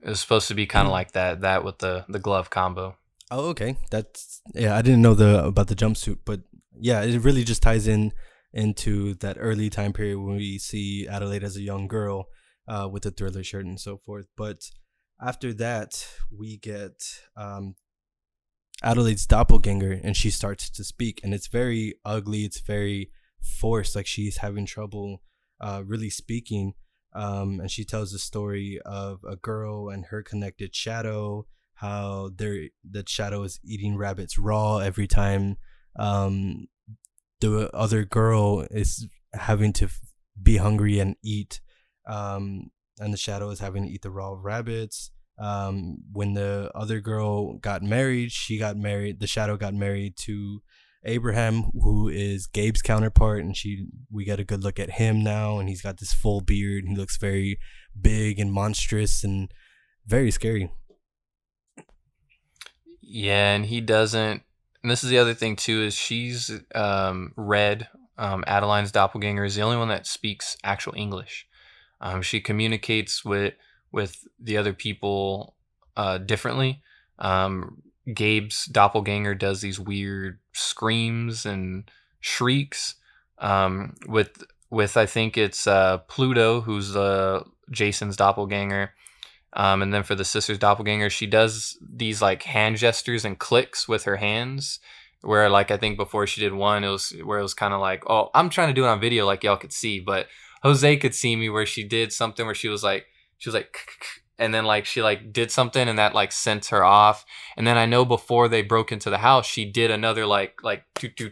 [SPEAKER 5] It was supposed to be kind of like that with the glove combo.
[SPEAKER 6] Oh, okay. That's I didn't know about the jumpsuit, but yeah, it really just ties into that early time period when we see Adelaide as a young girl with the Thriller shirt and so forth. But after that, we get Adelaide's doppelganger, and she starts to speak, and it's very ugly. It's very forced, like she's having trouble really speaking. And she tells the story of a girl and her connected shadow, how that shadow is eating rabbits raw every time the other girl is having to be hungry and eat, and the shadow is having to eat the raw rabbits. When the other girl got married, the shadow got married to Abraham, who is Gabe's counterpart, and we get a good look at him now, and he's got this full beard, and he looks very big and monstrous and very scary.
[SPEAKER 5] Yeah, and he doesn't. And this is the other thing too, is she's Red, Adeline's doppelganger, is the only one that speaks actual English. She communicates with the other people differently. Gabe's doppelganger does these weird screams and shrieks. With I think it's Pluto, who's Jason's doppelganger. And then for the sister's doppelganger, she does these like hand gestures and clicks with her hands. Where like I think before she did one, it was kind of like, oh, I'm trying to do it on video like y'all could see, but Jose could see me where she did something where she was like, and then like she like did something and that like sent her off. And then I know before they broke into the house, she did another like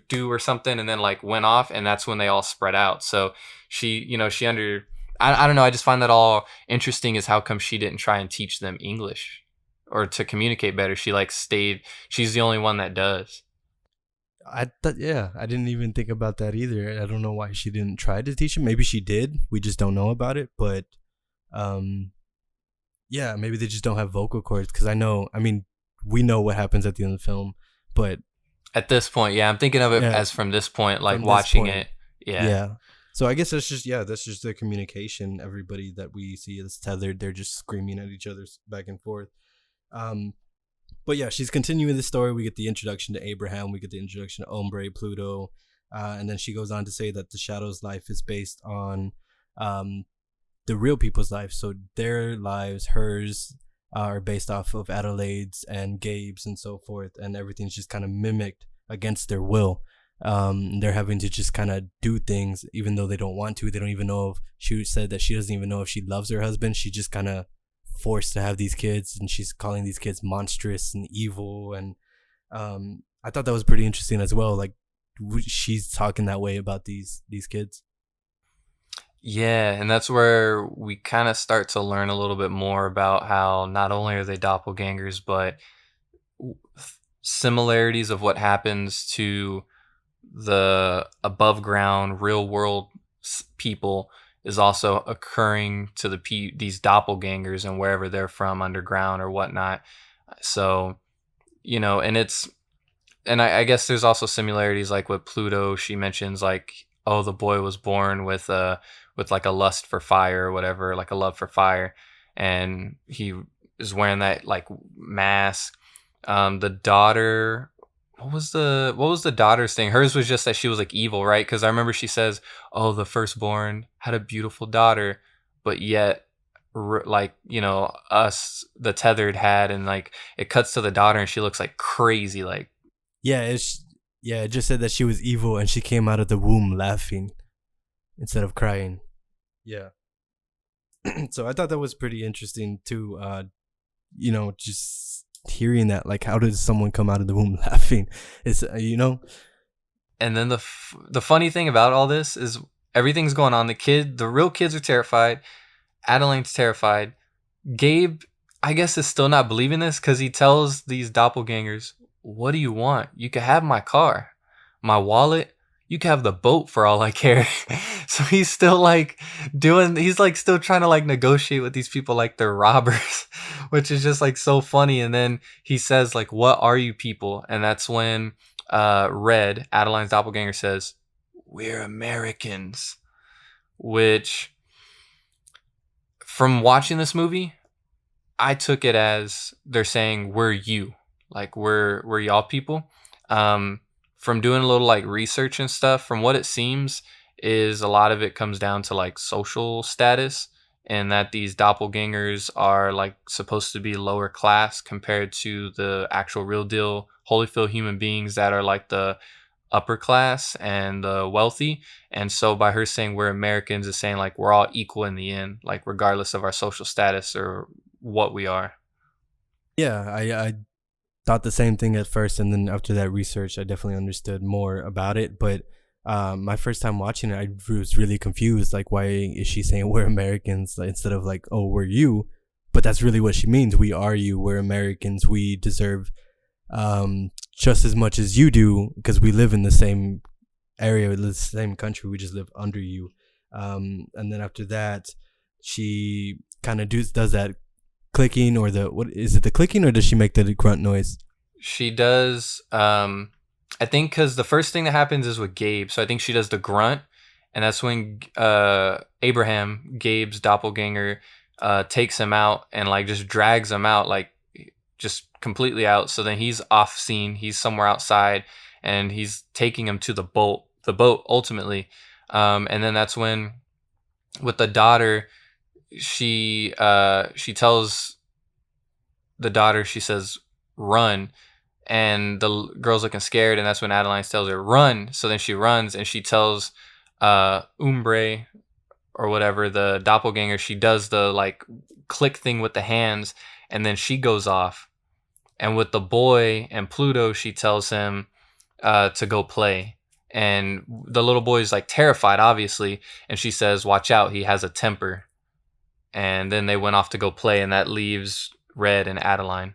[SPEAKER 5] do or something, and then like went off, and that's when they all spread out. So I don't know. I just find that all interesting is how come she didn't try and teach them English or to communicate better. She like stayed. She's the only one that does.
[SPEAKER 6] I didn't even think about that either. I don't know why she didn't try to teach him. Maybe she did. We just don't know about it. But, yeah, maybe they just don't have vocal cords. Because we know what happens at the end of the film. But
[SPEAKER 5] at this point, yeah, I'm thinking of it as from this point, like watching it. Yeah.
[SPEAKER 6] Yeah. So I guess that's just the communication. Everybody that we see is tethered. They're just screaming at each other back and forth. But yeah, she's continuing the story. We get the introduction to Abraham. We get the introduction to Ombre, Pluto. And then she goes on to say that the Shadow's life is based on the real people's life. So their lives, hers, are based off of Adelaide's and Gabe's and so forth. And everything's just kind of mimicked against their will. They're having to just kind of do things even though they don't want to. They don't even know if she said that she doesn't even know if she loves her husband. She just kind of forced to have these kids, and she's calling these kids monstrous and evil. And I thought that was pretty interesting as well. Like she's talking that way about these kids.
[SPEAKER 5] Yeah, and that's where we kind of start to learn a little bit more about how not only are they doppelgangers, but similarities of what happens to the above ground real world people is also occurring to these doppelgangers and wherever they're from, underground or whatnot. So, and I guess there's also similarities like with Pluto. She mentions like, oh, the boy was born with like a lust for fire or whatever, like a love for fire, and he is wearing that like mask. The daughter, what was the daughter's thing? Hers was just that she was like evil, right? Because I remember she says, oh, the firstborn had a beautiful daughter, but yet like, us, the tethered, had, and like it cuts to the daughter and she looks like crazy. Like,
[SPEAKER 6] it just said that she was evil and she came out of the womb laughing instead of crying. Yeah. So I thought that was pretty interesting too. Just hearing that, like, how does someone come out of the womb laughing? It's
[SPEAKER 5] And then the funny thing about all this is everything's going on. The real kids are terrified. Adeline's terrified. Gabe, I guess, is still not believing this because he tells these doppelgangers, "What do you want? You can have my car, my wallet. You can have the boat for all I care." So he's still like he's like still trying to like negotiate with these people like they're robbers, which is just like so funny. And then he says like, "What are you people?" And that's when Red, Adeline's doppelganger, says, "We're Americans," which from watching this movie, I took it as they're saying we're you, like we're y'all people. From doing a little like research and stuff, from what it seems is a lot of it comes down to like social status, and that these doppelgangers are like supposed to be lower class compared to the actual real deal Holyfield human beings that are like the upper class and the wealthy. And so by her saying we're Americans is saying like we're all equal in the end, like regardless of our social status or what we are.
[SPEAKER 6] Yeah, I thought the same thing at first, and then after that research, I definitely understood more about it. But my first time watching it, I was really confused. Like, why is she saying we're Americans instead of like, oh, we're you? But that's really what she means. We are you. We're Americans. We deserve just as much as you do because we live in the same area, the same country. We just live under you. And then after that, she kind of does that clicking, or what is it, the clicking, or does she make the grunt noise?
[SPEAKER 5] She does. I think because the first thing that happens is with Gabe, so I think she does the grunt, and that's when Abraham, Gabe's doppelganger, takes him out and like just drags him out, like just completely out. So then he's off scene, he's somewhere outside, and he's taking him to the boat ultimately. And then that's when with the daughter, she tells the daughter, she says run, and the girl's looking scared, and that's when Adeline tells her run. So then she runs, and she tells Umbre or whatever, the doppelganger, she does the like click thing with the hands, and then she goes off. And with the boy and Pluto, she tells him to go play. And the little boy is like terrified, obviously, and she says, "Watch out, he has a temper." And then they went off to go play, and that leaves Red and Adeline.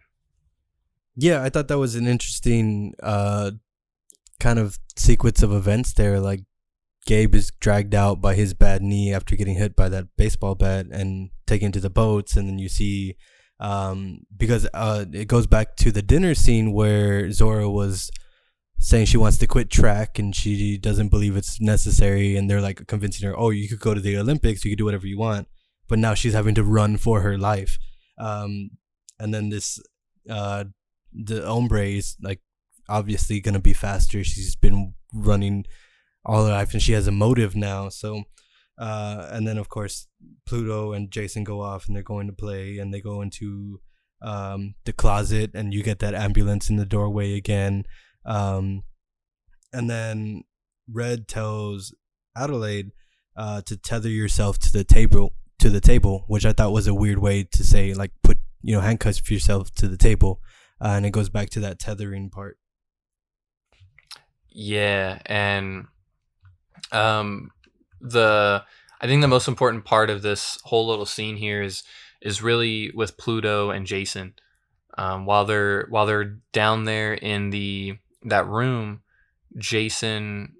[SPEAKER 6] Yeah, I thought that was an interesting kind of sequence of events there. Like, Gabe is dragged out by his bad knee after getting hit by that baseball bat and taken to the boats, and then you see because it goes back to the dinner scene where Zora was saying she wants to quit track and she doesn't believe it's necessary, and they're like convincing her, "Oh, you could go to the Olympics, you could do whatever you want." But now she's having to run for her life. And then this the Ombre is like obviously gonna be faster. She's been running all her life and she has a motive now. So and then of course Pluto and Jason go off and they're going to play, and they go into the closet, and you get that ambulance in the doorway again. And then Red tells Adelaide to tether yourself to the table, which I thought was a weird way to say, like, put handcuffs yourself to the table. And it goes back to that tethering part.
[SPEAKER 5] Yeah, and I think the most important part of this whole little scene here is really with Pluto and Jason. While they're down there in that room, Jason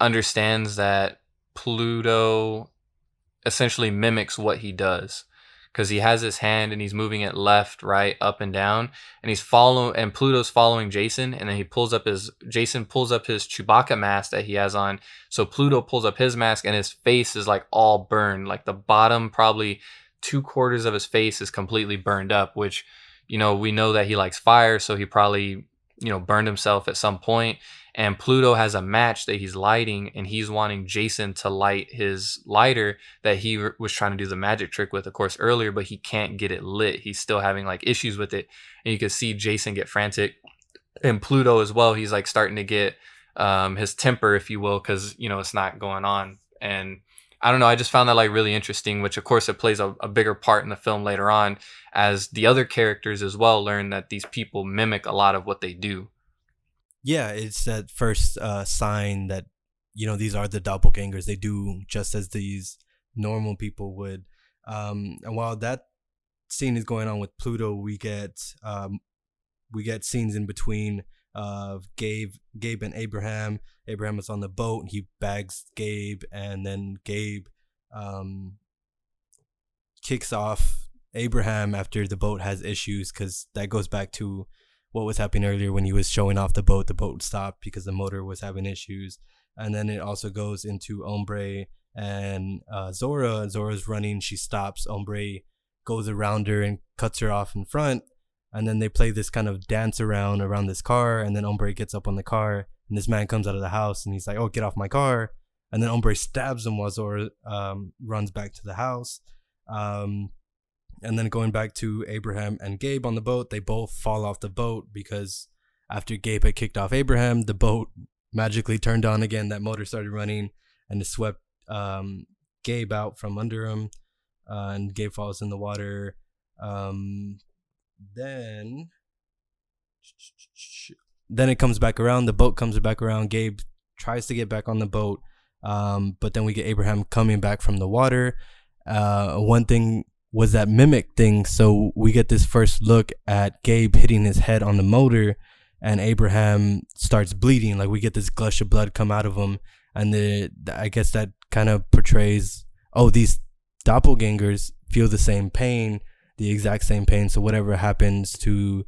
[SPEAKER 5] understands that Pluto essentially mimics what he does, because he has his hand and he's moving it left, right, up and down, and Pluto's following Jason, and then Jason pulls up his Chewbacca mask that he has on. So Pluto pulls up his mask, and his face is like all burned, like the bottom probably 2/4 of his face is completely burned up, which we know that he likes fire, so he probably burned himself at some point. And Pluto has a match that he's lighting, and he's wanting Jason to light his lighter that he was trying to do the magic trick with, of course, earlier, but he can't get it lit. He's still having like issues with it, and you can see Jason get frantic, and Pluto as well. He's like starting to get his temper, if you will, because it's not going on. And I don't know, I just found that like really interesting, which of course it plays a bigger part in the film later on, as the other characters as well learn that these people mimic a lot of what they do.
[SPEAKER 6] Yeah, it's that first sign that these are the doppelgangers. They do just as these normal people would. And while that scene is going on with Pluto, we get scenes in between of Gabe and Abraham. Abraham is on the boat. He bags Gabe, and then Gabe kicks off Abraham after the boat has issues, because that goes back to what was happening earlier when he was showing off the boat. The boat stopped because the motor was having issues. And then it also goes into Hombre and Zora. Zora's running. She stops. Hombre goes around her and cuts her off in front. And then they play this kind of dance around this car. And then Hombre gets up on the car. And this man comes out of the house. And he's like, oh, get off my car. And then Hombre stabs him while Zora runs back to the house. And then going back to Abraham and Gabe on the boat, they both fall off the boat because after Gabe had kicked off Abraham, the boat magically turned on again. That motor started running, and it swept Gabe out from under him, and Gabe falls in the water. Then it comes back around. The boat comes back around. Gabe tries to get back on the boat, but then we get Abraham coming back from the water. One thing was that mimic thing, so we get this first look at Gabe hitting his head on the motor, and Abraham starts bleeding. Like, we get this gush of blood come out of him, and I guess that kind of portrays, oh, these doppelgangers feel the same pain, the exact same pain, so whatever happens to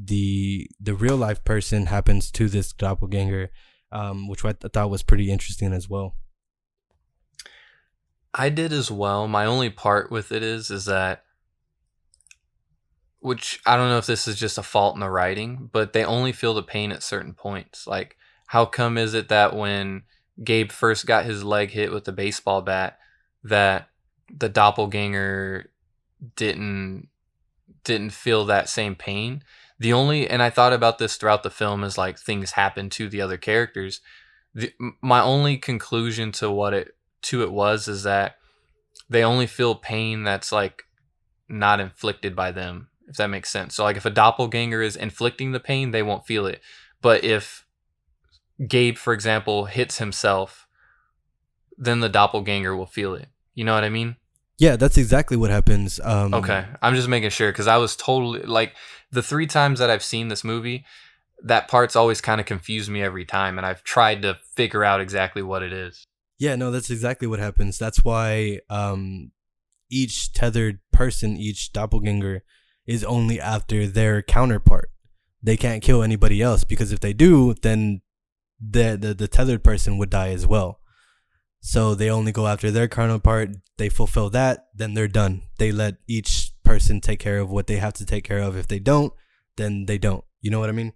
[SPEAKER 6] the real life person happens to this doppelganger, which I thought was pretty interesting as well.
[SPEAKER 5] I did as well. My only part with it is that, which I don't know if this is just a fault in the writing, but they only feel the pain at certain points. Like, how come is it that when Gabe first got his leg hit with the baseball bat, that the doppelganger didn't feel that same pain? And I thought about this throughout the film, as like things happen to the other characters. My only conclusion to it was is that they only feel pain that's like not inflicted by them, if that makes sense. So like, if a doppelganger is inflicting the pain, they won't feel it. But if Gabe, for example, hits himself, then the doppelganger will feel it. You know what I mean?
[SPEAKER 6] Yeah, that's exactly what happens.
[SPEAKER 5] Okay, I'm just making sure, because I was totally like, the 3 times that I've seen this movie, that part's always kind of confused me every time, and I've tried to figure out exactly what it is.
[SPEAKER 6] Yeah, no, that's exactly what happens. That's why each tethered person, each doppelganger, is only after their counterpart. They can't kill anybody else, because if they do, then the tethered person would die as well. So they only go after their counterpart. They fulfill that, then they're done. They let each person take care of what they have to take care of. If they don't, then they don't. You know what I mean?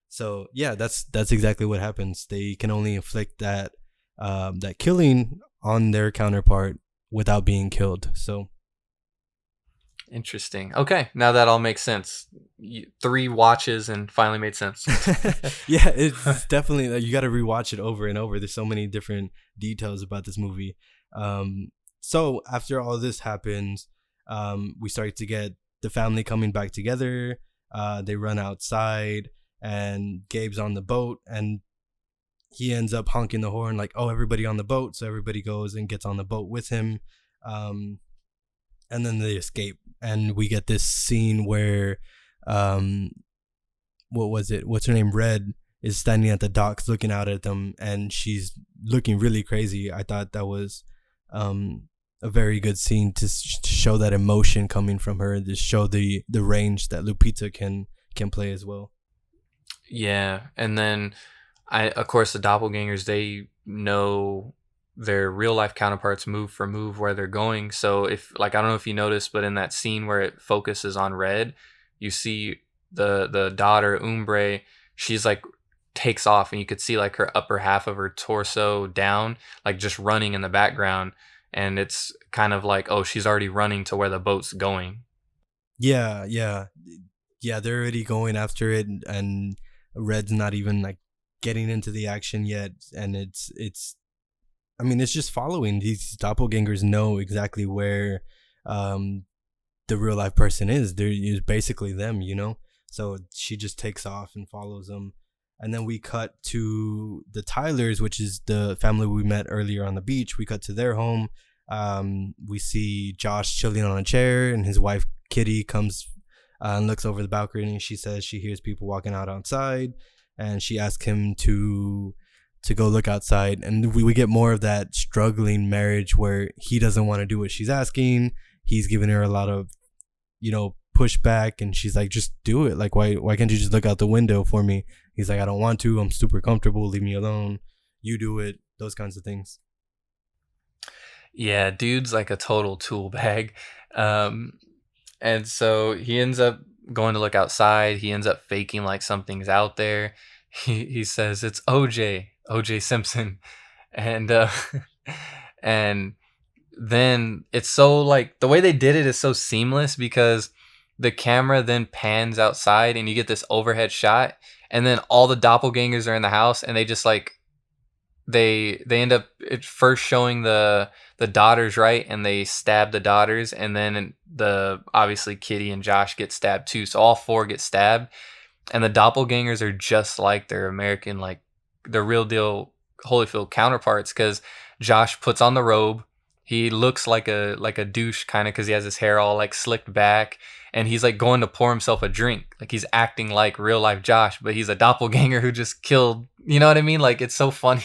[SPEAKER 6] So yeah, that's exactly what happens. They can only inflict that killing on their counterpart without being killed. So
[SPEAKER 5] interesting. Okay, now that all makes sense. 3 watches and finally made sense.
[SPEAKER 6] Yeah, it's definitely, you got to rewatch it over and over. There's so many different details about this movie. So after all this happens, we start to get the family coming back together. They run outside, and Gabe's on the boat, and he ends up honking the horn like, oh, everybody on the boat. So everybody goes and gets on the boat with him. And then they escape. And we get this scene where, what's her name? Red is standing at the docks looking out at them, and she's looking really crazy. I thought that was a very good scene to show that emotion coming from her, to show the range that Lupita can play as well.
[SPEAKER 5] Yeah. And then of course, the doppelgangers, they know their real life counterparts move for move where they're going. So if, like, I don't know if you noticed, but in that scene where it focuses on Red, you see the daughter, Umbre, she's like takes off, and you could see like her upper half of her torso down, like just running in the background. And it's kind of like, oh, she's already running to where the boat's going.
[SPEAKER 6] Yeah. They're already going after it, and Red's not even like getting into the action yet, and it's just following. These doppelgangers know exactly where the real life person is. They're basically them, you know. So she just takes off and follows them, and then we cut to the Tylers, which is the family we met earlier on the beach. We cut to their home. We see Josh chilling on a chair, and his wife Kitty comes and looks over the balcony, and she says she hears people walking out outside, and she asks him to go look outside. And we get more of that struggling marriage where he doesn't want to do what she's asking. He's giving her a lot of, pushback, and she's like, just do it. Like, why can't you just look out the window for me? He's like, I don't want to. I'm super comfortable. Leave me alone. You do it. Those kinds of things.
[SPEAKER 5] Yeah, dude's like a total tool bag. And so he ends up going to look outside. He ends up faking like something's out there. He says it's OJ Simpson. And and then it's so like the way they did it is so seamless because the camera then pans outside and you get this overhead shot, and then all the doppelgangers are in the house, and they just like they end up first showing the daughters, right, and they stab the daughters, and then the obviously Kitty and Josh get stabbed too, so all four get stabbed, and the doppelgangers are just like their American, like the real deal Holyfield counterparts, because Josh puts on the robe. He looks like a douche kind of because he has his hair all like slicked back, and he's like going to pour himself a drink. Like he's acting like real life Josh, but he's a doppelganger who just killed. You know what I mean? Like it's so funny.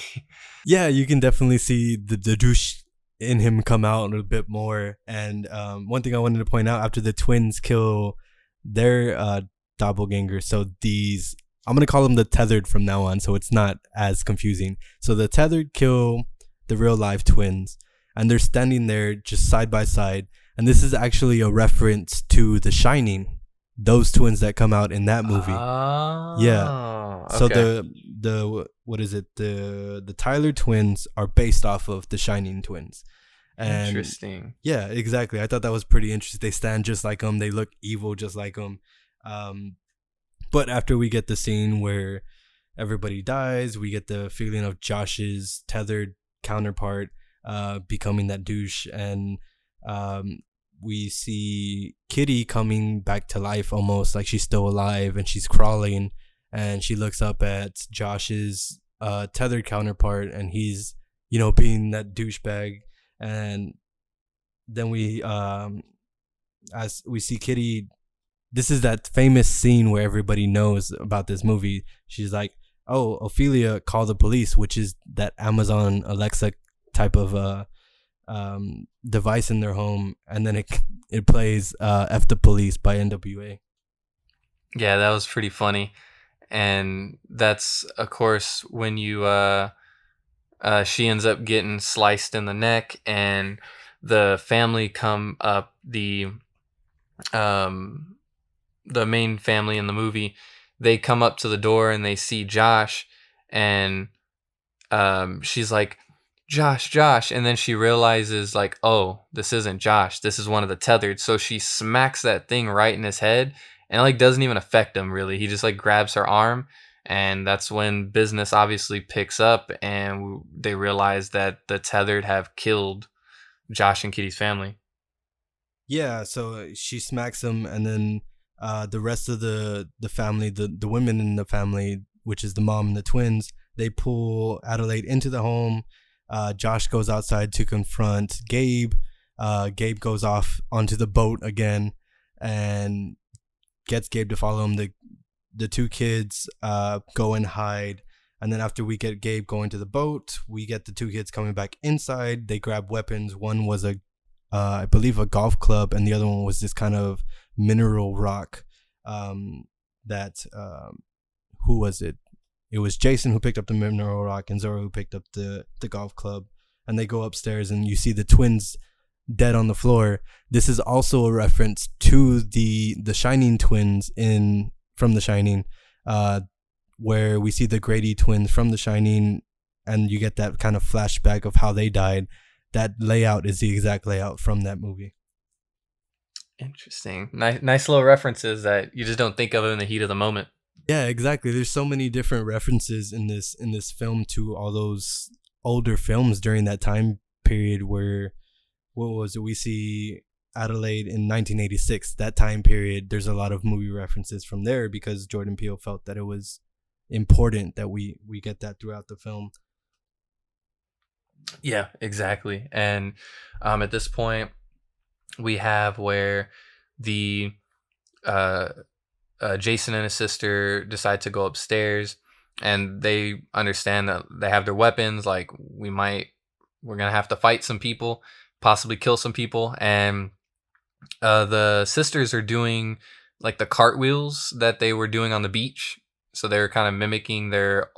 [SPEAKER 6] Yeah, you can definitely see the douche in him come out a bit more. And one thing I wanted to point out, after the twins kill their doppelganger, so these, I'm going to call them the tethered from now on, so it's not as confusing. So the tethered kill the real life twins, and they're standing there just side by side. And this is actually a reference to The Shining, those twins that come out in that movie.
[SPEAKER 5] Oh,
[SPEAKER 6] yeah. So
[SPEAKER 5] okay.
[SPEAKER 6] the what is it? The Tyler twins are based off of the Shining twins. And
[SPEAKER 5] Interesting.
[SPEAKER 6] yeah, exactly. I thought that was pretty interesting. They stand just like them. They look evil just like them. But after we get the scene where everybody dies, we get the feeling of Josh's tethered counterpart becoming that douche, and we see Kitty coming back to life, almost like she's still alive, and she's crawling, and she looks up at Josh's tethered counterpart, and he's being that douchebag. And then as we see Kitty, this is that famous scene where everybody knows about this movie. She's like, oh, Ophelia, call the police, which is that Amazon Alexa type of device in their home, and then it plays F the Police by NWA.
[SPEAKER 5] Yeah, that was pretty funny. And that's of course when she ends up getting sliced in the neck, and the family come up, the main family in the movie, they come up to the door and they see Josh, and she's like, Josh, and then she realizes like, oh, this isn't Josh, this is one of the tethered. So she smacks that thing right in his head, and it like doesn't even affect him really. He just like grabs her arm, and that's when business obviously picks up, and they realize that the tethered have killed Josh and Kitty's family.
[SPEAKER 6] Yeah, so she smacks him, and then the rest of the family, the women in the family, which is the mom and the twins, they pull Adelaide into the home. Josh goes outside to confront Gabe. Gabe goes off onto the boat again and gets Gabe to follow him. The two kids go and hide. And then after we get Gabe going to the boat, we get the two kids coming back inside. They grab weapons. One was I believe a golf club, and the other one was this kind of mineral rock that who was it? It was Jason who picked up the mineral rock and Zoro who picked up the golf club. And they go upstairs, and you see the twins dead on the floor. This is also a reference to the Shining twins from The Shining, where we see the Grady twins from The Shining, and you get that kind of flashback of how they died. That layout is the exact layout from that movie.
[SPEAKER 5] Interesting. Nice little references that you just don't think of in the heat of the moment.
[SPEAKER 6] Yeah, exactly. There's so many different references in this film to all those older films during that time period where, what was it? We see Adelaide in 1986. That time period, there's a lot of movie references from there because Jordan Peele felt that it was important that we get that throughout the film.
[SPEAKER 5] Yeah, exactly. And at this point, we have where the uh, Jason and his sister decide to go upstairs, and they understand that they have their weapons. Like, we're gonna have to fight some people, possibly kill some people, and the sisters are doing like the cartwheels that they were doing on the beach. So they're kind of mimicking their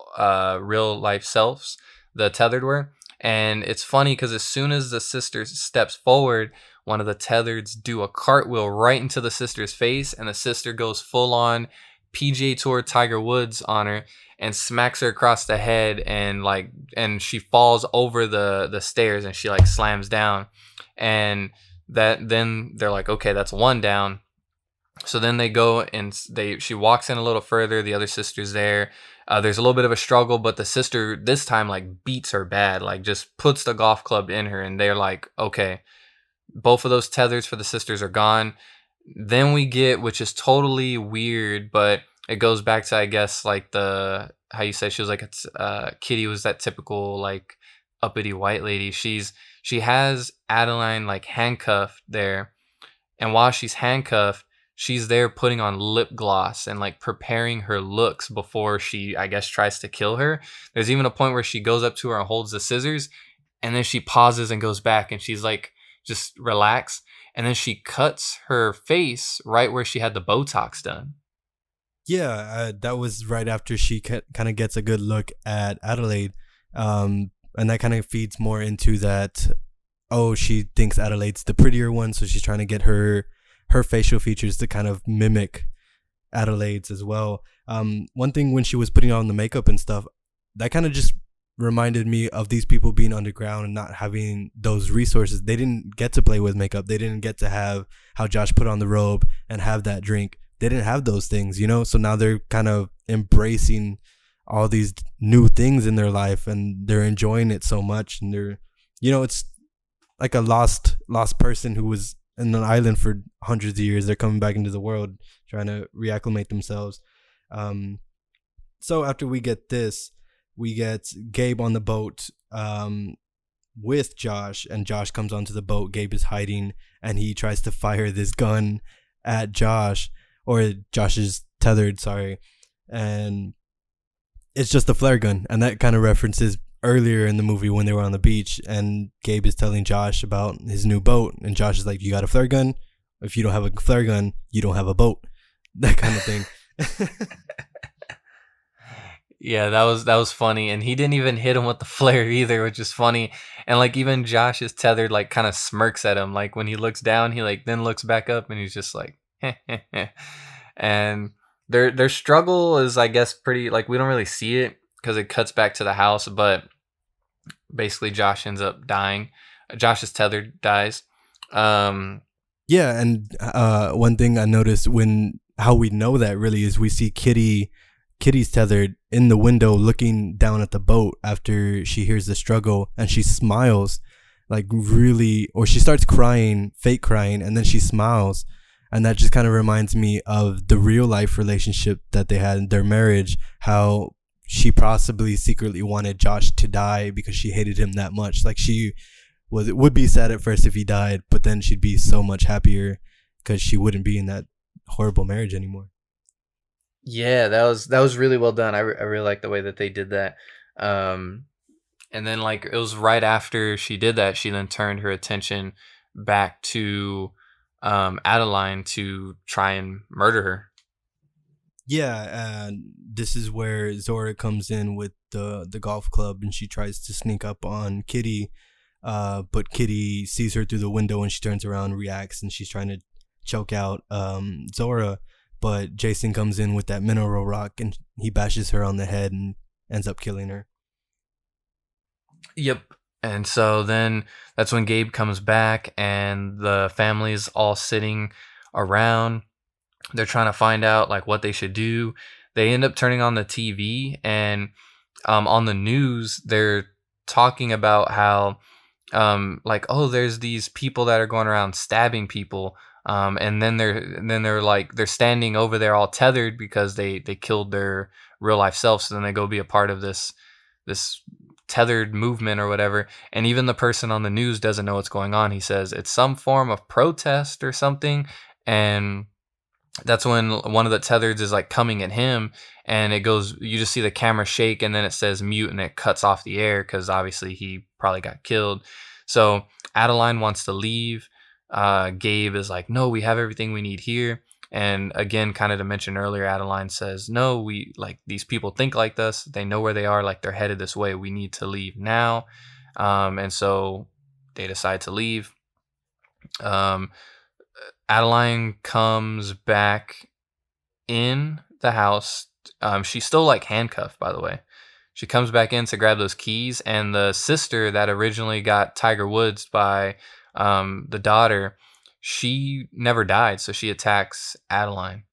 [SPEAKER 5] real life selves, the tethered were. And it's funny because as soon as the sister steps forward, one of the tethereds do a cartwheel right into the sister's face, and the sister goes full on PGA Tour Tiger Woods on her and smacks her across the head, and she falls over the stairs, and she like slams down. And then they're like, okay, that's one down. So then they go and she walks in a little further. The other sister's there. There's a little bit of a struggle, but the sister this time like beats her bad, like just puts the golf club in her, and they're like, okay, both of those tethers for the sisters are gone. Then we get, which is totally weird, but it goes back to, I guess, like how you said she was like Kitty was that typical like uppity white lady. She has Adeline like handcuffed there, and while she's handcuffed, she's there putting on lip gloss and like preparing her looks before she, I guess, tries to kill her. There's even a point where she goes up to her and holds the scissors, and then she pauses and goes back, and she's like, just relax. And then she cuts her face right where she had the Botox done.
[SPEAKER 6] Yeah, that was right after she kind of gets a good look at Adelaide. And that kind of feeds more into that, oh, she thinks Adelaide's the prettier one, so she's trying to get her facial features to kind of mimic Adelaide's as well. One thing, when she was putting on the makeup and stuff, that kind of just reminded me of these people being underground and not having those resources. They didn't get to play with makeup. They didn't get to have how Josh put on the robe and have that drink. They didn't have those things, So now they're kind of embracing all these new things in their life, and they're enjoying it so much. And they're, it's like a lost person who was in an island for hundreds of years. They're coming back into the world, trying to reacclimate themselves. So after we get this, we get Gabe on the boat with Josh, and Josh comes onto the boat. Gabe is hiding, and he tries to fire this gun at Josh, or Josh is tethered, sorry. And it's just a flare gun, and that kind of references earlier in the movie when they were on the beach, and Gabe is telling Josh about his new boat, and Josh is like, you got a flare gun? If you don't have a flare gun, you don't have a boat. That kind of thing.
[SPEAKER 5] Yeah, that was funny, and he didn't even hit him with the flare either, which is funny. And like even Josh is tethered, like kind of smirks at him, like when he looks down, he like then looks back up, and he's just like, and their struggle is, I guess, pretty, like, we don't really see it because it cuts back to the house, but basically Josh ends up dying. Josh is tethered, dies.
[SPEAKER 6] Yeah, and one thing I noticed, how we know that really is we see Kitty's tethered in the window looking down at the boat after she hears the struggle, and she smiles like really, or she starts crying, fake crying, and then she smiles. And that just kind of reminds me of the real life relationship that they had in their marriage, how she possibly secretly wanted Josh to die because she hated him that much. Like, she would be sad at first if he died, but then she'd be so much happier because she wouldn't be in that horrible marriage anymore.
[SPEAKER 5] Yeah, that was really well done. I really like the way that they did that. And then like it was right after she did that, she then turned her attention back to Adeline to try and murder her.
[SPEAKER 6] Yeah, and this is where Zora comes in with the golf club, and she tries to sneak up on Kitty, but Kitty sees her through the window, and she turns around, reacts, and she's trying to choke out Zora. But Jason comes in with that mineral rock, and he bashes her on the head and ends up killing her.
[SPEAKER 5] Yep. And so then that's when Gabe comes back, and the family's all sitting around. They're trying to find out like what they should do. They end up turning on the TV, and on the news they're talking about how like, oh, there's these people that are going around stabbing people. And then they're standing over there all tethered because they killed their real life self. So then they go be a part of this tethered movement or whatever. And even the person on the news doesn't know what's going on. He says it's some form of protest or something. and that's when one of the tethereds is like coming at him, and it goes, you just see the camera shake, and then it says mute, and it cuts off the air because obviously he probably got killed. So Adeline wants to leave. Gabe is like, no, we have everything we need here. And again, kind of to mention earlier, Adeline says, no, we like these people think like us. They know where they are. Like they're headed this way. We need to leave now. And so they decide to leave. Adeline comes back in the house. She's still like handcuffed, by the way. She comes back in to grab those keys, and the sister that originally got Tiger Woods by the daughter, she never died, so she attacks Adeline.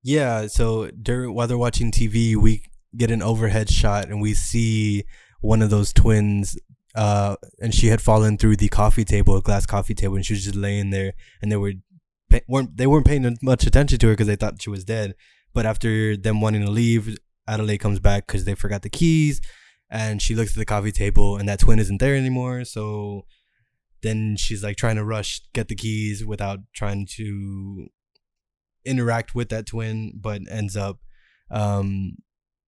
[SPEAKER 6] Yeah, so while they're watching TV, we get an overhead shot, and we see one of those twins, and she had fallen through the coffee table, a glass coffee table, and she was just laying there, and they weren't paying much attention to her because they thought she was dead. But after them wanting to leave, Adelaide comes back because they forgot the keys, and she looks at the coffee table, and that twin isn't there anymore. So then she's like trying to rush, get the keys without trying to interact with that twin, but ends up, having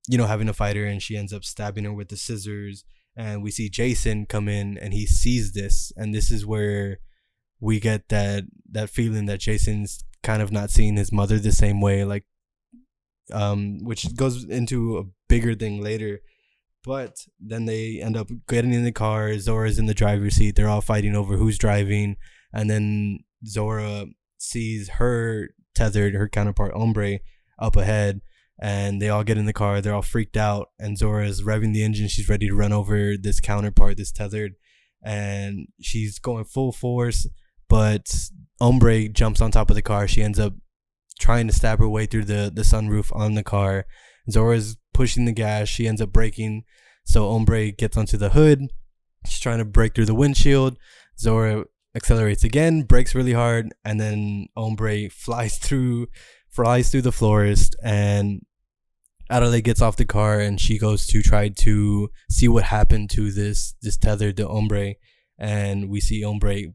[SPEAKER 6] to fight her, and she ends up stabbing her with the scissors. And we see Jason come in, and he sees this, and this is where we get that feeling that Jason's kind of not seeing his mother the same way, like, which goes into a bigger thing later. But then they end up getting in the car. Zora's in the driver's seat. They're all fighting over who's driving. And then Zora sees her tethered, her counterpart, Hombre, up ahead. And they all get in the car. They're all freaked out. And Zora's revving the engine. She's ready to run over this counterpart, this tethered. And she's going full force. But Hombre jumps on top of the car. She ends up trying to stab her way through the sunroof on the car. Zora's pushing the gas. She ends up braking. So Hombre gets onto the hood. She's trying to break through the windshield. Zora accelerates again, brakes really hard, and then Hombre flies through the florist, and Adelaide gets off the car, and she goes to try to see what happened to this tethered to Hombre, and we see Hombre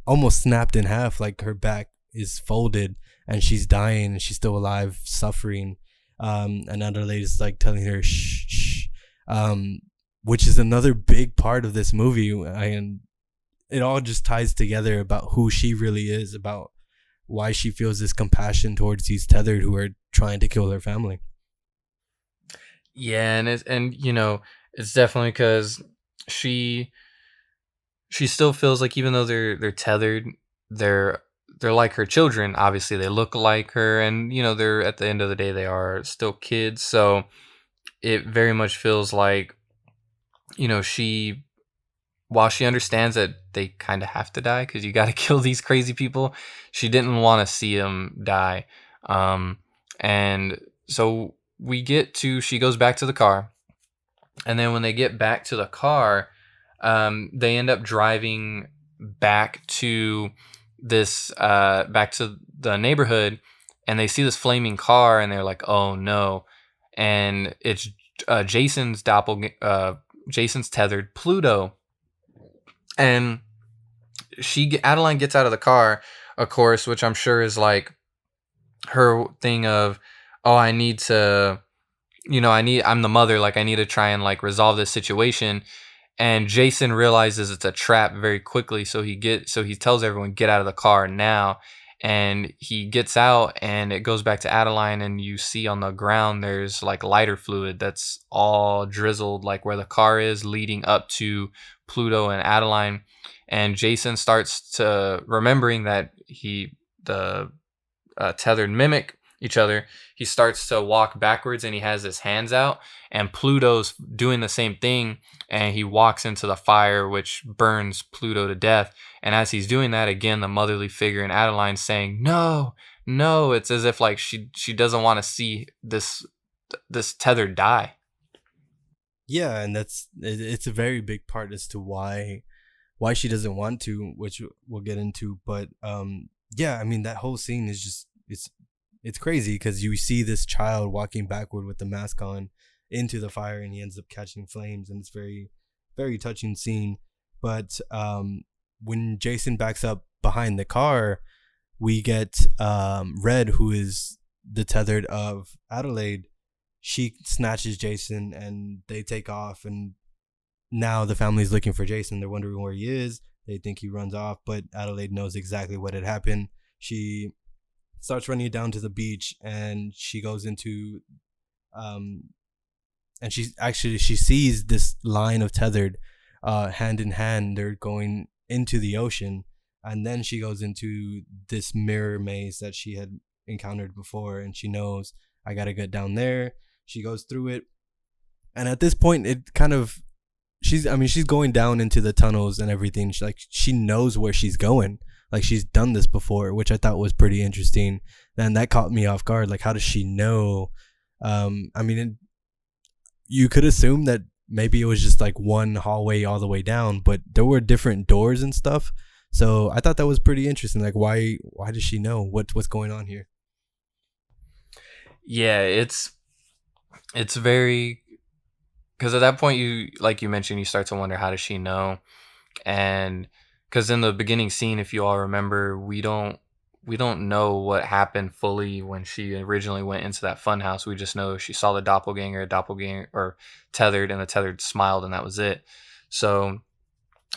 [SPEAKER 6] almost snapped in half, like her back is folded, and she's dying, and she's still alive, suffering. And Adelaide is like telling her shh, which is another big part of this movie, and it all just ties together about who she really is, about why she feels this compassion towards these tethered who are trying to kill their family.
[SPEAKER 5] Yeah, and it's definitely because she still feels like, even though they're tethered, they're like her children. Obviously, they look like her, and they're, at the end of the day, they are still kids. So it very much feels like, while she understands that they kind of have to die because you got to kill these crazy people, she didn't want to see them die. And so she goes back to the car, and then when they get back to the car, they end up driving back to the neighborhood, and they see this flaming car, and they're like, oh no. And it's Jason's Jason's tethered Pluto. And Adeline gets out of the car, of course, which I'm sure is like her thing of, oh, I'm the mother, like I need to try and like resolve this situation. And Jason realizes it's a trap very quickly, so he tells everyone, get out of the car now. And he gets out, and it goes back to Adeline, and you see on the ground there's like lighter fluid that's all drizzled, like where the car is, leading up to Pluto and Adeline. And Jason starts to remembering that the tethered mimic each other. He starts to walk backwards, and he has his hands out, and Pluto's doing the same thing, and he walks into the fire, which burns Pluto to death. And as he's doing that, again, the motherly figure in Adeline saying, no, it's as if like she doesn't want to see this tethered die.
[SPEAKER 6] Yeah, and it's a very big part as to why she doesn't want to, which we'll get into. But yeah, I mean, that whole scene is just it's crazy because you see this child walking backward with the mask on into the fire, and he ends up catching flames, and it's very, very touching scene. But when Jason backs up behind the car, we get Red, who is the tethered of Adelaide. She snatches Jason and they take off, and now the family's looking for Jason. They're wondering where he is. They think he runs off, but Adelaide knows exactly what had happened. She starts running down to the beach, and she goes into and she sees this line of tethered hand in hand. They're going into the ocean, and then she goes into this mirror maze that she had encountered before, and she knows, I gotta get down there. She goes through it, and at this point it kind of, she's going down into the tunnels and everything. She knows where she's going. Like, she's done this before, which I thought was pretty interesting. And that caught me off guard. Like, how does she know? You could assume that maybe it was just like one hallway all the way down, but there were different doors and stuff. So I thought that was pretty interesting. Like, why does she know what's going on here?
[SPEAKER 5] Yeah, it's very, because at that point, you, like you mentioned, you start to wonder, how does she know? And because in the beginning scene, if you all remember, we don't know what happened fully when she originally went into that funhouse. We just know she saw the doppelganger or tethered, and the tethered smiled, and that was it. So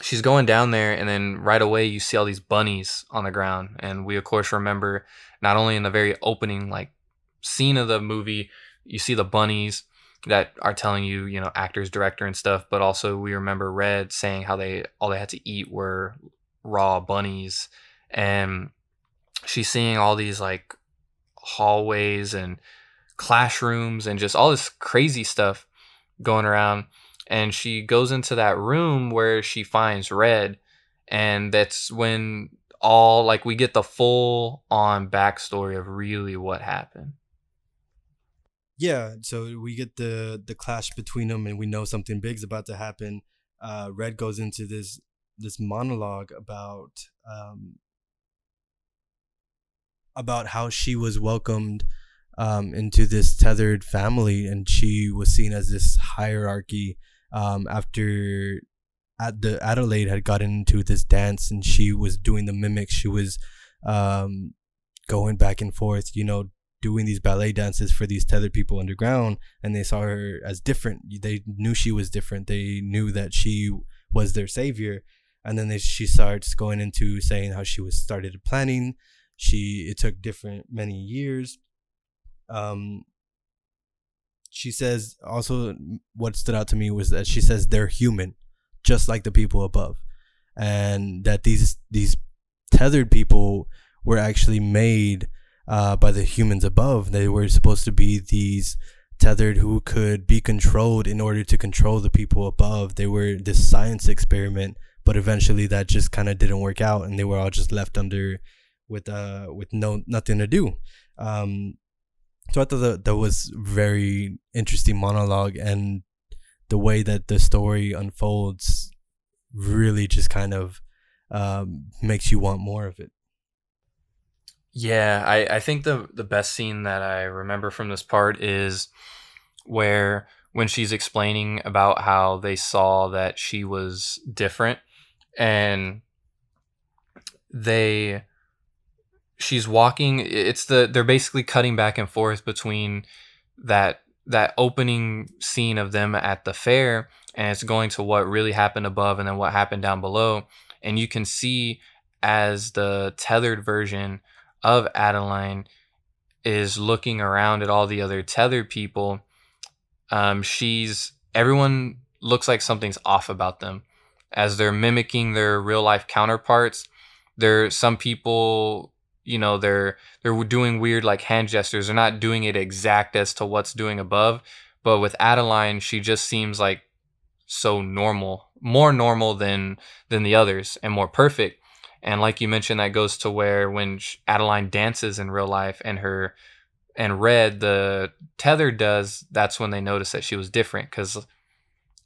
[SPEAKER 5] she's going down there, and then right away you see all these bunnies on the ground, and we of course remember, not only in the very opening like scene of the movie, you see the bunnies that are telling you, you know, actors, director and stuff, but also we remember Red saying how all they had to eat were raw bunnies. And she's seeing all these like hallways and classrooms and just all this crazy stuff going around. And she goes into that room where she finds Red, and that's when we get the full on backstory of really what happened.
[SPEAKER 6] Yeah, so we get the clash between them, and we know something big's about to happen. Red goes into this monologue about how she was welcomed into this tethered family, and she was seen as this hierarchy after Adelaide had gotten into this dance, and she was doing the mimics. She was going back and forth, you know, doing these ballet dances for these tethered people underground, and they saw her as different. They knew she was different. They knew that she was their savior. And then she starts going into saying how she started planning. It took many years. She says also, what stood out to me was that she says they're human, just like the people above, and that these tethered people were actually made by the humans above. They were supposed to be these tethered who could be controlled in order to control the people above. They were this science experiment, but eventually that just kind of didn't work out, and they were all just left under with nothing to do. So I thought that was very interesting monologue, and the way that the story unfolds really just kind of makes you want more of it.
[SPEAKER 5] Yeah, I think the best scene that I remember from this part is when she's explaining about how they saw that she was different, and she's walking. They're basically cutting back and forth between that opening scene of them at the fair, and it's going to what really happened above and then what happened down below. And you can see as the tethered version of Adeline is looking around at all the other tethered people, everyone looks like something's off about them as they're mimicking their real life counterparts. Some people, you know, they're doing weird like hand gestures. They're not doing it exact as to what's doing above, but with Adeline, she just seems like so normal, more normal than the others, and more perfect. And like you mentioned, that goes to where when Adeline dances in real life and Red, the tether, does, that's when they notice that she was different. Because,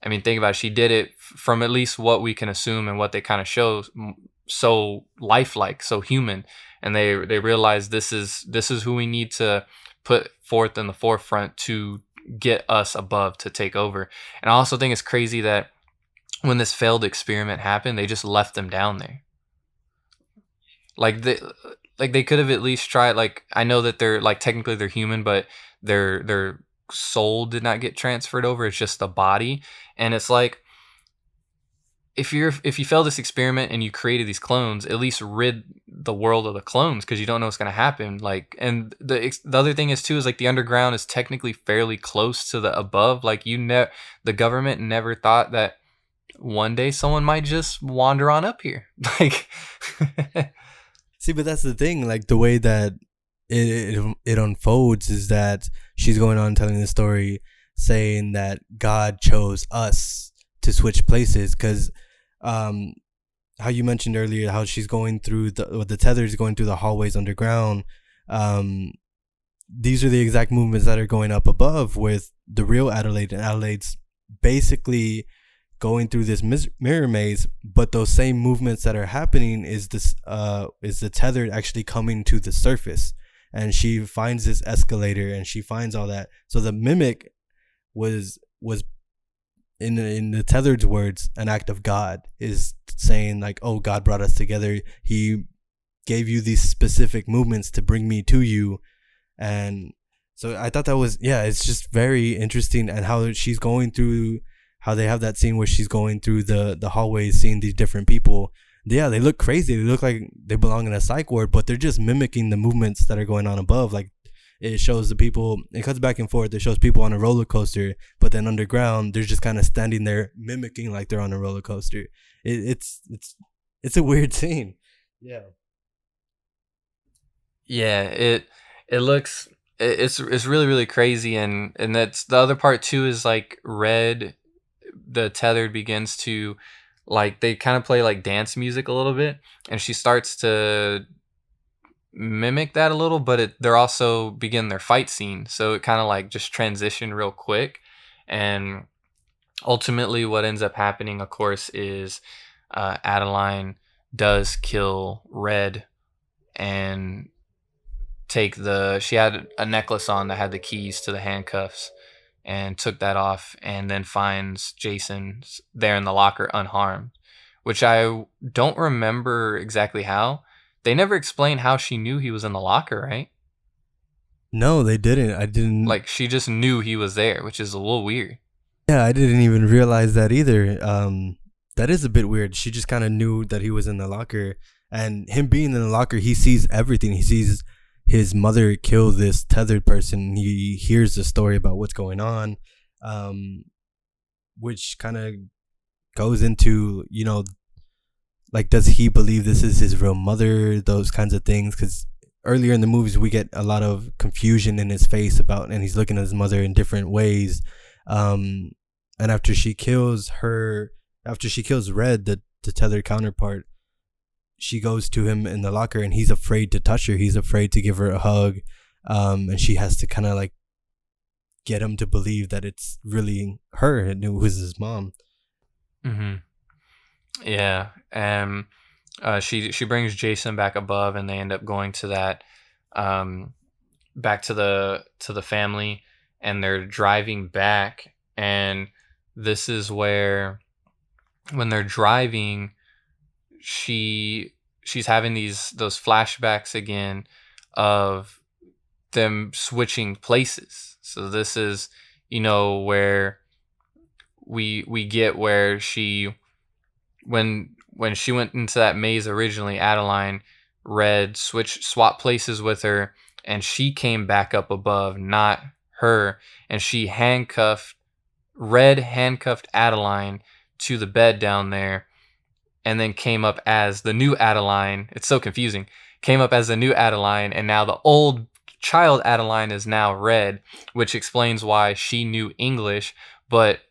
[SPEAKER 5] I mean, think about it, she did it from at least what we can assume and what they kind of show, so lifelike, so human. And they realize this is who we need to put forth in the forefront to get us above to take over. And I also think it's crazy that when this failed experiment happened, they just left them down there. Like like they could have at least tried. Like I know that they're like technically they're human, but their soul did not get transferred over. It's just the body, and it's like if you fail this experiment and you created these clones, at least rid the world of the clones because you don't know what's gonna happen. Like, and the other thing is too is like the underground is technically fairly close to the above. Like the government never thought that one day someone might just wander on up here. Like,
[SPEAKER 6] See, but that's the thing. Like the way that it unfolds is that she's going on telling the story, saying that God chose us to switch places because how you mentioned earlier how she's going through the tether is going through the hallways underground. These are the exact movements that are going up above with the real Adelaide, and Adelaide's basically going through this mirror maze, but those same movements that are happening is the tether actually coming to the surface, and she finds this escalator and she finds all that. So the mimic was in the tethered's words, an act of God, is saying like, oh, God brought us together. He gave you these specific movements to bring me to you. And so I thought that was, it's just very interesting. And how she's going through, how they have that scene where she's going through the hallways, seeing these different people. Yeah, they look crazy. They look like they belong in a psych ward, but they're just mimicking the movements that are going on above. Like, it shows the people, it cuts back and forth. It shows people on a roller coaster, but then underground, they're just kind of standing there mimicking like they're on a roller coaster. It's a weird scene. Yeah.
[SPEAKER 5] yeah, it looks it's really really crazy, and that's the other part too is like Red, the tethered begins to like they kind of play like dance music a little bit, and she starts to mimic that a little, but they're also begin their fight scene, so it kind of like just transition real quick. And ultimately what ends up happening, of course, is Adeline does kill Red and she had a necklace on that had the keys to the handcuffs, and took that off, and then finds Jason there in the locker unharmed, which I don't remember exactly how. They never explain how she knew he was in the locker, right?
[SPEAKER 6] No, they didn't. I didn't.
[SPEAKER 5] Like, she just knew he was there, which is a little weird.
[SPEAKER 6] Yeah, I didn't even realize that either. That is a bit weird. She just kind of knew that he was in the locker, and him being in the locker, he sees everything. He sees his mother kill this tethered person. He hears the story about what's going on, which kind of goes into, like, does he believe this is his real mother? Those kinds of things. Because earlier in the movies, we get a lot of confusion in his face and he's looking at his mother in different ways. And after she kills Red, the tethered counterpart, she goes to him in the locker, and he's afraid to touch her. He's afraid to give her a hug. And she has to kind of like get him to believe that it's really her who was his mom.
[SPEAKER 5] Mm-hmm. Yeah, and she brings Jason back above, and they end up going to that back to the family, and they're driving back, and this is where when they're driving, she's having those flashbacks again of them switching places. So this is where we get where she when she went into that maze originally, Adeline, Red swapped places with her, and she came back up above, not her, and Red handcuffed Adeline to the bed down there, and then came up as the new Adeline. It's so confusing. Came up as the new Adeline, and now the old child Adeline is now Red, which explains why she knew English, but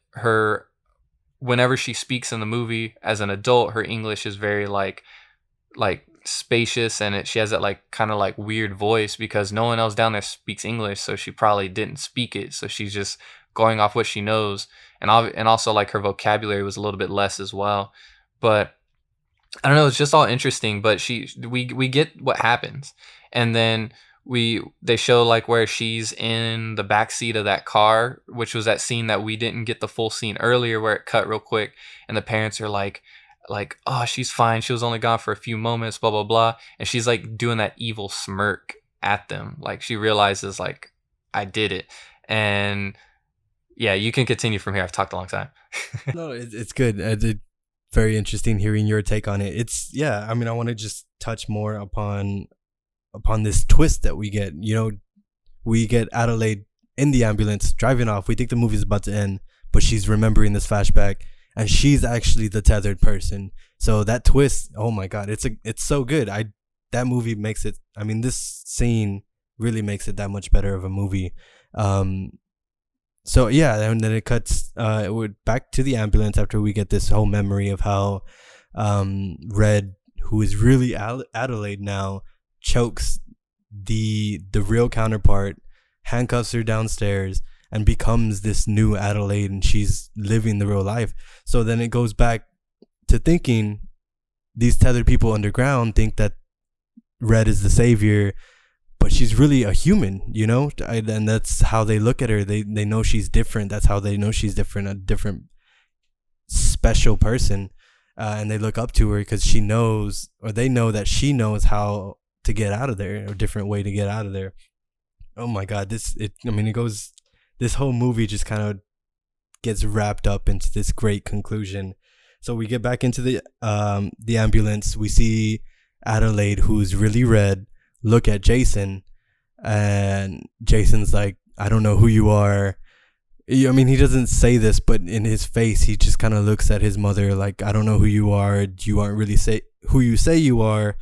[SPEAKER 5] whenever she speaks in the movie as an adult, her English is very like spacious, and she has that like kind of like weird voice because no one else down there speaks English, so she probably didn't speak it, so she's just going off what she knows, and also like her vocabulary was a little bit less as well. But I don't know, it's just all interesting. But we get what happens, and then they show like where she's in the back seat of that car, which was that scene that we didn't get the full scene earlier, where it cut real quick, and the parents are like like, oh, she's fine. She was only gone for a few moments, blah, blah, blah. And she's like doing that evil smirk at them. Like she realizes like, I did it. And yeah, you can continue from here. I've talked a long time.
[SPEAKER 6] No, it's good. It's very interesting hearing your take on it. It's, yeah, I mean, I want to just touch more upon this twist that we get. You know, we get Adelaide in the ambulance driving off. We think the movie's about to end, but she's remembering this flashback, and she's actually the tethered person. So that twist, oh my god, it's so good. That movie makes it. I mean, this scene really makes it that much better of a movie. So yeah, and then it cuts back to the ambulance after we get this whole memory of how Red, who is really Adelaide now, chokes the real counterpart, handcuffs her downstairs, and becomes this new Adelaide, and she's living the real life. So then it goes back to thinking these tethered people underground think that Red is the savior, but she's really a human, you know? And that's how they look at her. They know she's different. That's how they know she's different, a different special person. And they look up to her because she knows, or they know that she knows how to get out of there, a different way to get out of there. Oh my God, this whole movie just kind of gets wrapped up into this great conclusion. So we get back into the ambulance. We see Adelaide, who's really Red, look at Jason, and Jason's like, I don't know who you are. I mean, he doesn't say this, but in his face, he just kind of looks at his mother like, I don't know who you are. You aren't really who you say you are.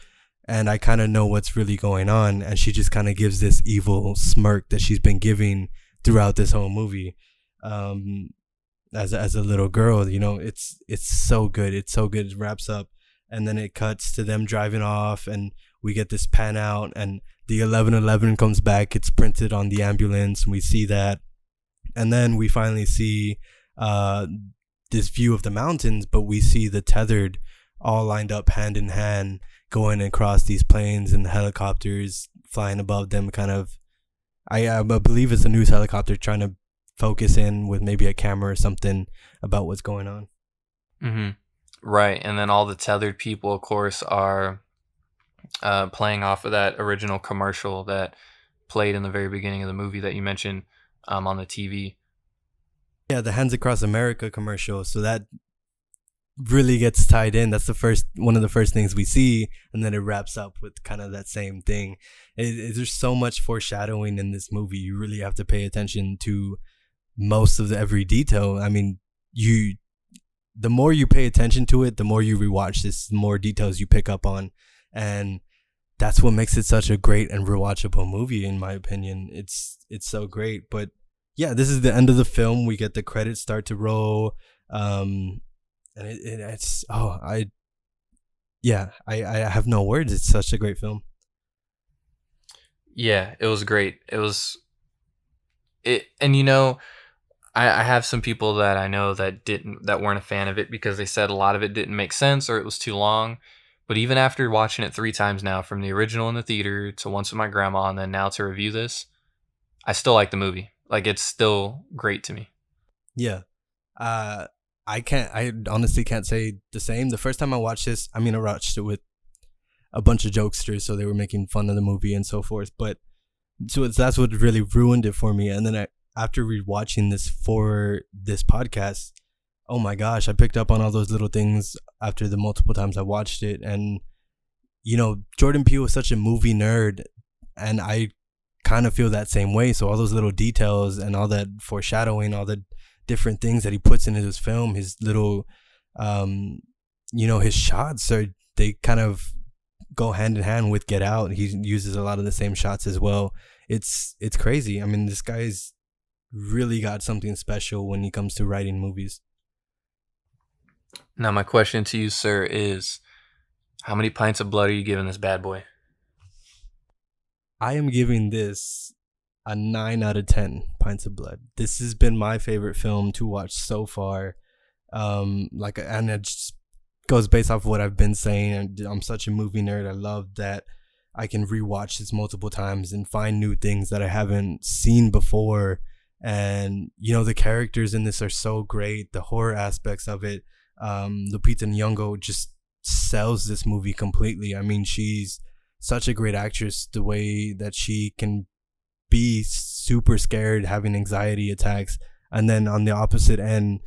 [SPEAKER 6] And I kind of know what's really going on. And she just kind of gives this evil smirk that she's been giving throughout this whole movie. As a little girl, you know, it's so good. It's so good. It wraps up. And then it cuts to them driving off, and we get this pan out, and the 1111 comes back. It's printed on the ambulance, and we see that. And then we finally see this view of the mountains, but we see the tethered all lined up hand in hand, going across these plains, and the helicopters flying above them. Kind of, I believe it's a news helicopter trying to focus in with maybe a camera or something about what's going on.
[SPEAKER 5] Mm-hmm. Right. And then all the tethered people, of course, are playing off of that original commercial that played in the very beginning of the movie that you mentioned on the TV.
[SPEAKER 6] Yeah, the Hands Across America commercial. So that really gets tied in. That's one of the first things we see, and then it wraps up with kind of that same thing. There's so much foreshadowing in this movie. You really have to pay attention to most of every detail. I mean, the more you pay attention to it, the more you rewatch this, the more details you pick up on. And that's what makes it such a great and rewatchable movie, in my opinion. It's so great. But yeah, this is the end of the film. We get the credits start to roll. And I have no words. It's such a great film.
[SPEAKER 5] Yeah, it was great. And you know, I have some people that I know that weren't a fan of it because they said a lot of it didn't make sense or it was too long. But even after watching it 3 times now, from the original in the theater to once with my grandma and then now to review this, I still like the movie. Like, it's still great to me.
[SPEAKER 6] Yeah. I honestly can't say the same. The first time I watched this, I watched it with a bunch of jokesters, so they were making fun of the movie and so forth. But so that's what really ruined it for me. And then after rewatching this for this podcast, oh my gosh, I picked up on all those little things after the multiple times I watched it. And, you know, Jordan Peele is such a movie nerd, and I kind of feel that same way. So all those little details and all that foreshadowing, all the different things that he puts into his film, his little, his shots, they kind of go hand in hand with Get Out. He uses a lot of the same shots as well. It's crazy. I mean, this guy's really got something special when he comes to writing movies.
[SPEAKER 5] Now, my question to you, sir, is how many pints of blood are you giving this bad boy?
[SPEAKER 6] I am giving this a 9 out of 10 pints of blood. This has been my favorite film to watch so far. And it just goes based off of what I've been saying. And I'm such a movie nerd. I love that I can rewatch this multiple times and find new things that I haven't seen before. And, you know, the characters in this are so great. The horror aspects of it. Lupita Nyong'o just sells this movie completely. I mean, she's such a great actress. The way that she can be super scared, having anxiety attacks, and then on the opposite end,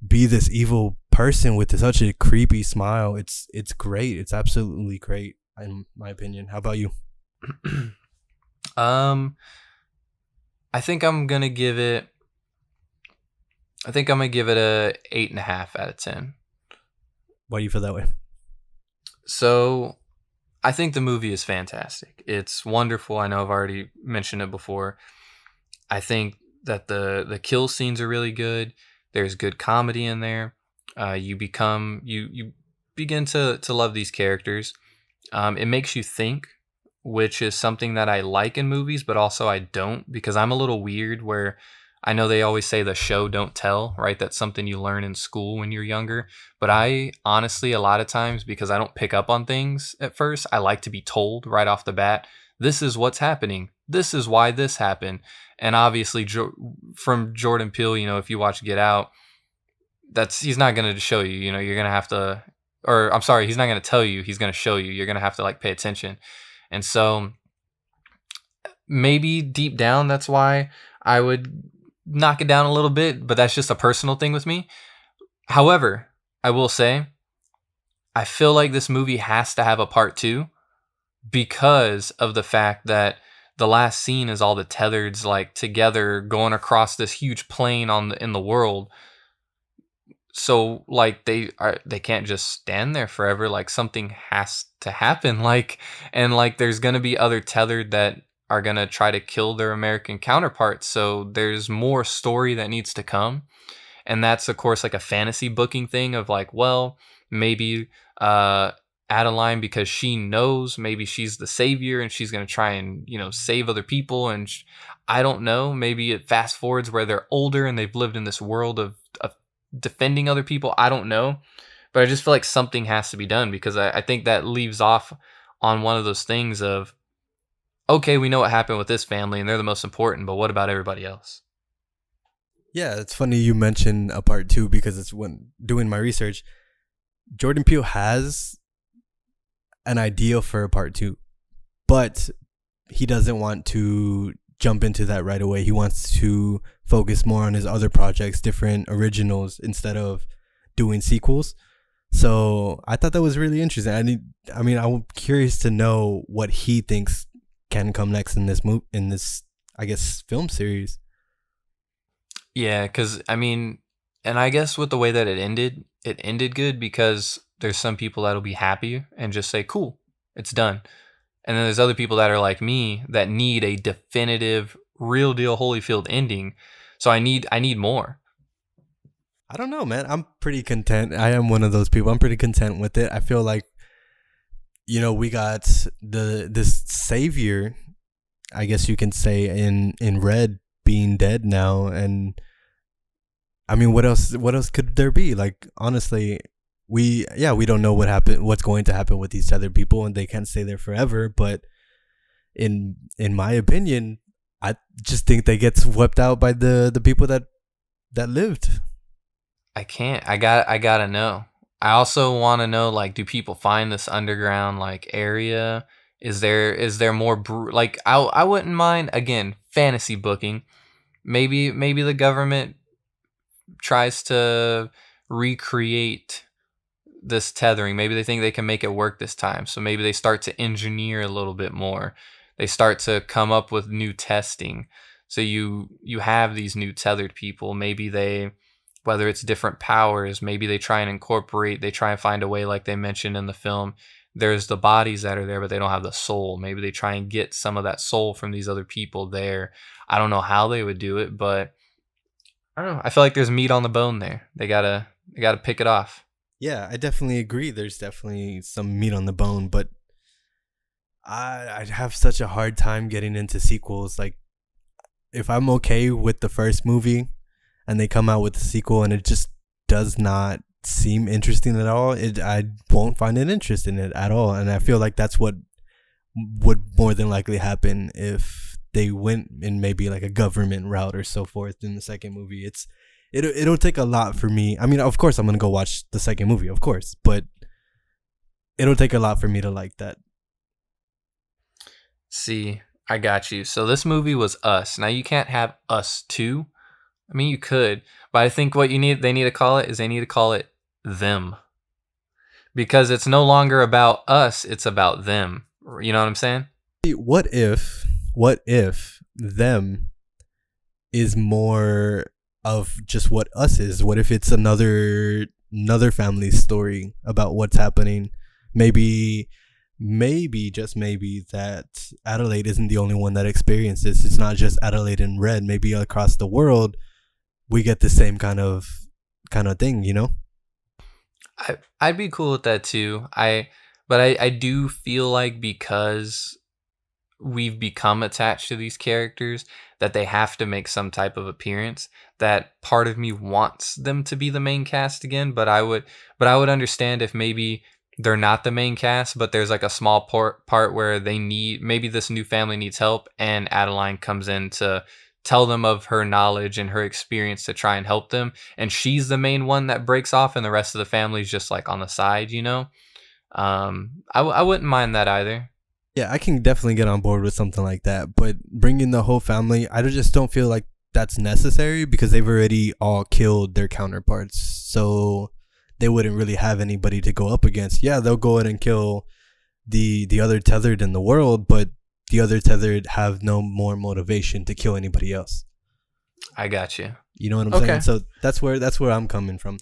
[SPEAKER 6] be this evil person with such a creepy smile. It's great. It's absolutely great, in my opinion. How about you?
[SPEAKER 5] I think I'm gonna give it. I think I'm gonna give it a 8.5 out of 10.
[SPEAKER 6] Why do you feel that way?
[SPEAKER 5] So, I think the movie is fantastic. It's wonderful. I know I've already mentioned it before. I think that the kill scenes are really good. There's good comedy in there. You begin to love these characters. It makes you think, which is something that I like in movies, but also I don't, because I'm a little weird where I know they always say the show don't tell, right? That's something you learn in school when you're younger. But I honestly, a lot of times, because I don't pick up on things at first, I like to be told right off the bat, this is what's happening. This is why this happened. And obviously from Jordan Peele, you know, if you watch Get Out, he's not going to show you, you know, you're going to have to, or I'm sorry, he's not going to tell you, he's going to show you. You're going to have to like pay attention. And so maybe deep down, that's why I would knock it down a little bit, but that's just a personal thing with me. However, I will say, I feel like this movie has to have a part 2 because of the fact that the last scene is all the tethers like together going across this huge plane in the world. So like they can't just stand there forever. Like something has to happen. And there's gonna be other tethered that are gonna try to kill their American counterparts. So there's more story that needs to come, and that's of course like a fantasy booking thing of like, well, maybe Adeline, because she knows maybe she's the savior and she's gonna try and, you know, save other people. And I don't know. Maybe it fast forwards where they're older and they've lived in this world of defending other people. I don't know, but I just feel like something has to be done, because I think that leaves off on one of those things of, okay, we know what happened with this family and they're the most important, but what about everybody else?
[SPEAKER 6] Yeah, it's funny you mention a part 2, because it's when doing my research, Jordan Peele has an idea for a part 2, but he doesn't want to jump into that right away. He wants to focus more on his other projects, different originals, instead of doing sequels. So I thought that was really interesting. I'm curious to know what he thinks can come next in this I guess film series.
[SPEAKER 5] Yeah, because and I guess with the way that it ended good, because there's some people that'll be happy and just say, cool, it's done. And then there's other people that are like me that need a definitive, real deal Holyfield ending. So I need more.
[SPEAKER 6] I don't know, man. I'm pretty content. I am one of those people. I'm pretty content with it. I feel like, you know, we got this savior, I guess you can say, in Red being dead now, and I mean, what else could there be? Like, honestly, we don't know what's going to happen with these other people, and they can't stay there forever. But in my opinion, I just think they get swept out by the people that lived.
[SPEAKER 5] I can't. I gotta know. I also want to know, like, do people find this underground like area? Is there more like I wouldn't mind, again, fantasy booking. Maybe the government tries to recreate this tethering. Maybe they think they can make it work this time. So maybe they start to engineer a little bit more. They start to come up with new testing. So you have these new tethered people. Maybe they, whether it's different powers, maybe they try and find a way, like they mentioned in the film, there's the bodies that are there, but they don't have the soul. Maybe they try and get some of that soul from these other people there. I don't know how they would do it, but I don't know. I feel like there's meat on the bone there. They gotta pick it off.
[SPEAKER 6] Yeah, I definitely agree. There's definitely some meat on the bone, but I'd have such a hard time getting into sequels. Like, if I'm okay with the first movie and they come out with a sequel and it just does not seem interesting at all, I won't find an interest in it at all. And I feel like that's what would more than likely happen if they went in maybe like a government route or so forth in the second movie. it'll take a lot for me. I mean, of course, I'm gonna go watch the second movie, of course, but it'll take a lot for me to like that.
[SPEAKER 5] See, I got you. So this movie was Us. Now you can't have Us 2. I mean, you could, but I think what they need to call it Them. Because it's no longer about us, it's about them. You know what I'm saying?
[SPEAKER 6] What if them is more of just what Us is? What if it's another family story about what's happening? Maybe just maybe that Adelaide isn't the only one that experienced this. It's not just Adelaide and Red. Maybe across the world we get the same kind of thing, you know?
[SPEAKER 5] I'd be cool with that too. But I do feel like because we've become attached to these characters that they have to make some type of appearance. That part of me wants them to be the main cast again, but I would understand if maybe they're not the main cast, but there's like a small part where maybe this new family needs help, and Adeline comes in to tell them of her knowledge and her experience to try and help them, and she's the main one that breaks off, and the rest of the family's just like on the side, you know. I wouldn't mind that either.
[SPEAKER 6] Yeah, I can definitely get on board with something like that, but bringing the whole family, I just don't feel like that's necessary because they've already all killed their counterparts, so they wouldn't really have anybody to go up against. Yeah, they'll go in and kill the other tethered in the world, but the other tethered have no more motivation to kill anybody else.
[SPEAKER 5] I got you.
[SPEAKER 6] You know what I'm saying? So that's where I'm coming from.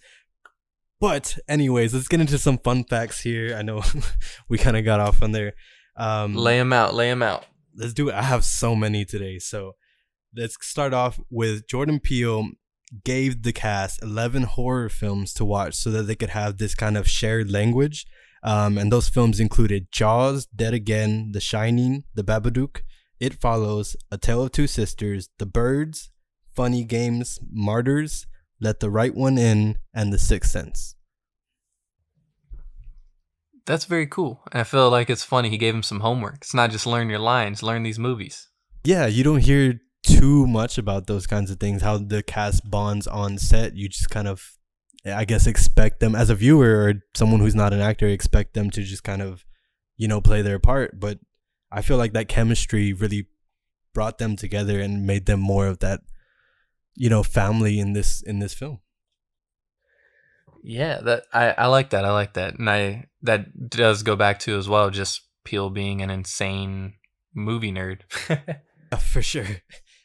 [SPEAKER 6] But anyways, let's get into some fun facts here. I know we kind of got off on there.
[SPEAKER 5] Lay them out.
[SPEAKER 6] Let's do it. I have so many today. So let's start off with Jordan Peele gave the cast 11 horror films to watch so that they could have this kind of shared language. And those films included Jaws, Dead Again, The Shining, The Babadook, It Follows, A Tale of Two Sisters, The Birds, Funny Games, Martyrs, Let the Right One In, and The Sixth Sense.
[SPEAKER 5] That's very cool. And I feel like it's funny. He gave him some homework. It's not just learn your lines, learn these movies.
[SPEAKER 6] Yeah, you don't hear too much about those kinds of things, how the cast bonds on set. You just kind of, I guess, expect them as a viewer or someone who's not an actor, expect them to just kind of, you know, play their part. But I feel like that chemistry really brought them together and made them more of that, you know, family in this film.
[SPEAKER 5] Yeah, that I like that. I like that. And that does go back to as well just Peele being an insane movie nerd.
[SPEAKER 6] For sure.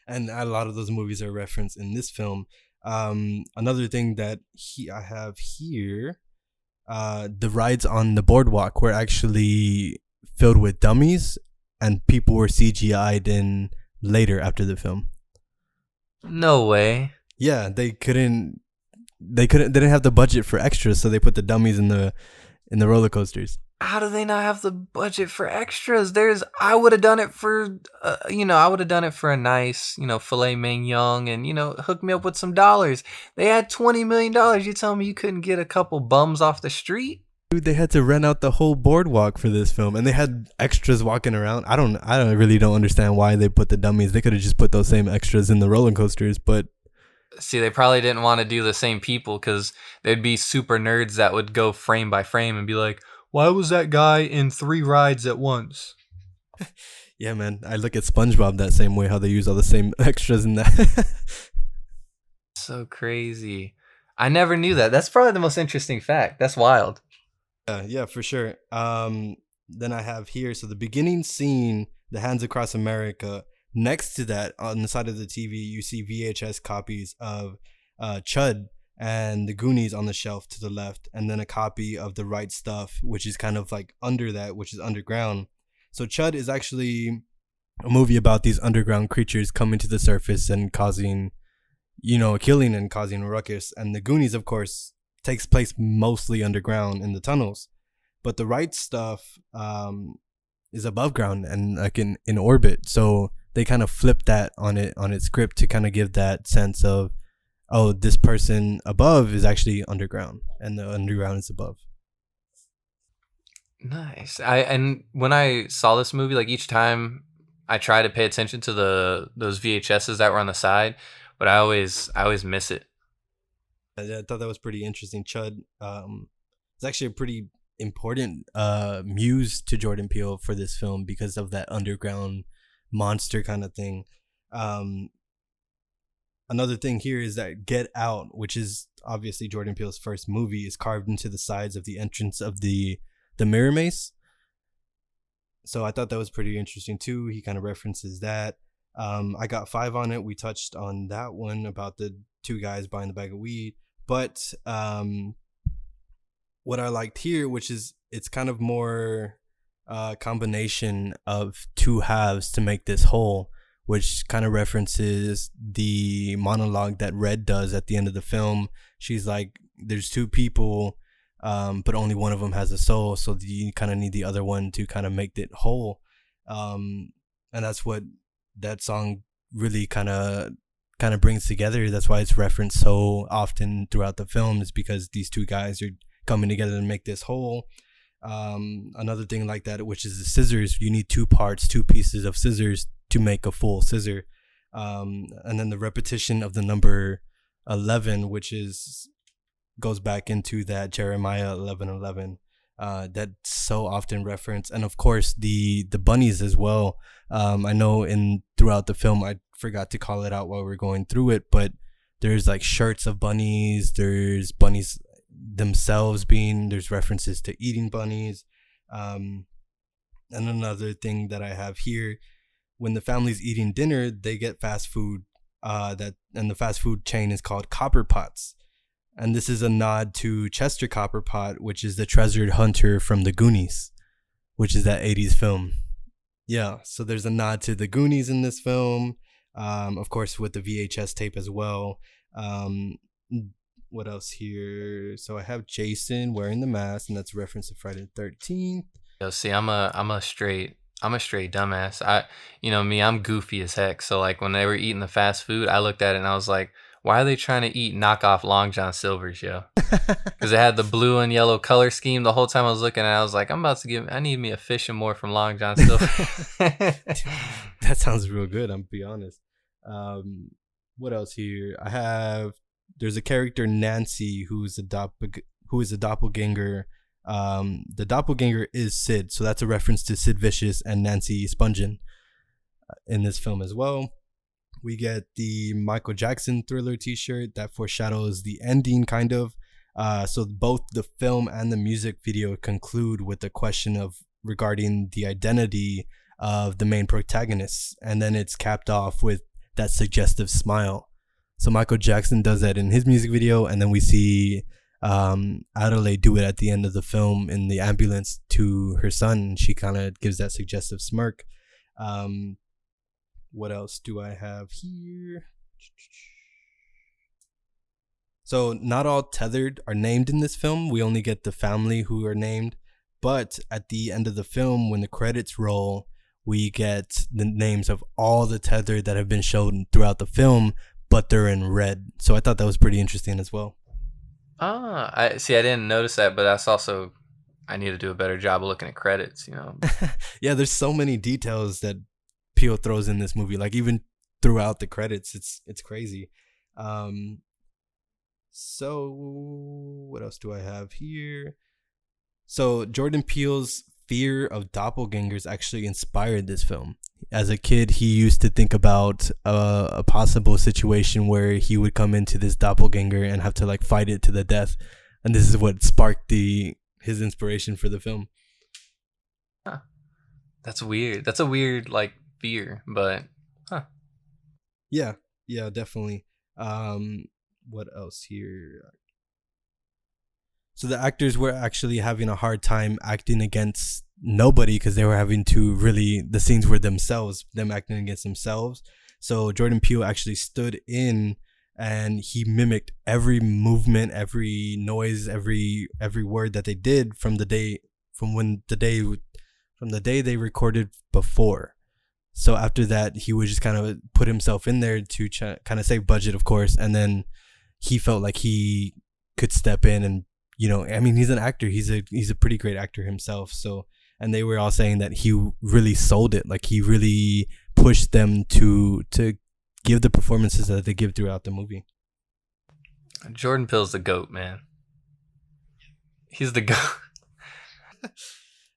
[SPEAKER 6] And a lot of those movies are referenced in this film. Another thing that I have here, the rides on the boardwalk were actually filled with dummies, and people were CGI'd in later after the film.
[SPEAKER 5] No way.
[SPEAKER 6] Yeah, they didn't have the budget for extras, so they put the dummies in the roller coasters.
[SPEAKER 5] How do they not have the budget for extras? I would have done it for, I would have done it for a nice, filet mignon and, hook me up with some dollars. They had $20 million. You tell me you couldn't get a couple bums off the street?
[SPEAKER 6] Dude, they had to rent out the whole boardwalk for this film, and they had extras walking around. I don't understand why they put the dummies. They could have just put those same extras in the roller coasters, but
[SPEAKER 5] see, they probably didn't want to do the same people because there'd be super nerds that would go frame by frame and be like, why was that guy in 3 rides at once?
[SPEAKER 6] Yeah, man. I look at SpongeBob that same way, how they use all the same extras in that.
[SPEAKER 5] So crazy. I never knew that. That's probably the most interesting fact. That's wild.
[SPEAKER 6] Yeah, for sure. Then I have here, so the beginning scene, The Hands Across America. Next to that, on the side of the TV, you see VHS copies of Chud and The Goonies on the shelf to the left, and then a copy of The Right Stuff, which is kind of like under that, which is underground. So Chud is actually a movie about these underground creatures coming to the surface and causing, killing and causing a ruckus. And The Goonies, of course, takes place mostly underground in the tunnels. But The Right Stuff is above ground and like in orbit. So they kind of flip that on its script to kind of give that sense of, oh, this person above is actually underground and the underground is above.
[SPEAKER 5] Nice. And when I saw this movie, like each time I try to pay attention to those VHSs that were on the side, but I always miss it.
[SPEAKER 6] I thought that was pretty interesting. Chud is actually a pretty important muse to Jordan Peele for this film because of that underground monster kind of thing. Another thing here is that Get Out, which is obviously Jordan Peele's first movie, is carved into the sides of the entrance of the mirror maze. So I thought that was pretty interesting too. He kind of references that. I got 5 on it. We touched on that one about the 2 guys buying the bag of weed. But what I liked here, which is it's kind of more combination of 2 halves to make this whole, which kind of references the monologue that Red does at the end of the film. She's like, there's 2 people, but only one of them has a soul, so you kind of need the other one to kind of make it whole. And that's what that song really kind of brings together. That's why it's referenced so often throughout the film, is because these 2 guys are coming together to make this whole. Another thing like that, which is the scissors. You need 2 parts, 2 pieces of scissors to make a full scissor. And then the repetition of the number 11, which goes back into that Jeremiah 11:11 that's so often referenced. And of course the bunnies as well. I know throughout the film I forgot to call it out while we were going through it, but there's like shirts of bunnies, there's bunnies themselves there's references to eating bunnies. And another thing that I have here, when the family's eating dinner, they get fast food, and the fast food chain is called Copper Pots. And this is a nod to Chester Copperpot, which is the treasured hunter from the Goonies, which is that 80s film. Yeah, so there's a nod to the Goonies in this film, of course with the VHS tape as well. What else here? So I have Jason wearing the mask, and that's a reference to Friday the 13th.
[SPEAKER 5] Yo, see, I'm a straight dumbass. I'm goofy as heck. So like when they were eating the fast food, I looked at it and I was like, why are they trying to eat knockoff Long John Silver's, yo? Because it had the blue and yellow color scheme. The whole time I was looking at it, I was like, I need me a fish and more from Long John Silver.
[SPEAKER 6] That sounds real good, I'm be honest. What else here? There's a character, Nancy, who is a doppelganger. The doppelganger is Sid, so that's a reference to Sid Vicious and Nancy Spungen in this film as well. We get the Michael Jackson Thriller t-shirt that foreshadows the ending, kind of. So both the film and the music video conclude with a question regarding the identity of the main protagonists, and then it's capped off with that suggestive smile. So Michael Jackson does that in his music video, and then we see Adelaide do it at the end of the film in the ambulance to her son. She kind of gives that suggestive smirk. What else do I have here? So not all tethered are named in this film. We only get the family who are named, but at the end of the film, when the credits roll, we get the names of all the tethered that have been shown throughout the film, but they're in red. So I thought that was pretty interesting as well.
[SPEAKER 5] I didn't notice that, but that's also, I need to do a better job of looking at credits,
[SPEAKER 6] Yeah, there's so many details that Peele throws in this movie, like even throughout the credits. It's crazy. So what else do I have here? So Jordan Peele's fear of doppelgangers actually inspired this film. As a kid, he used to think about a possible situation where he would come into this doppelganger and have to like fight it to the death, and this is what sparked his inspiration for the film.
[SPEAKER 5] Huh. That's weird. That's a weird like fear, but
[SPEAKER 6] Yeah, definitely. What else here? So the actors were actually having a hard time acting against nobody because they were having to the scenes were them acting against themselves. So Jordan Peele actually stood in and he mimicked every movement, every noise, every word that they did from the day they recorded before. So after that, he would just kind of put himself in there to kind of save budget, of course, and then he felt like he could step in and, he's an actor. He's a pretty great actor himself. So, and they were all saying that he really sold it. Like he really pushed them to give the performances that they give throughout the movie.
[SPEAKER 5] Jordan Peele's the GOAT, man. He's the GOAT.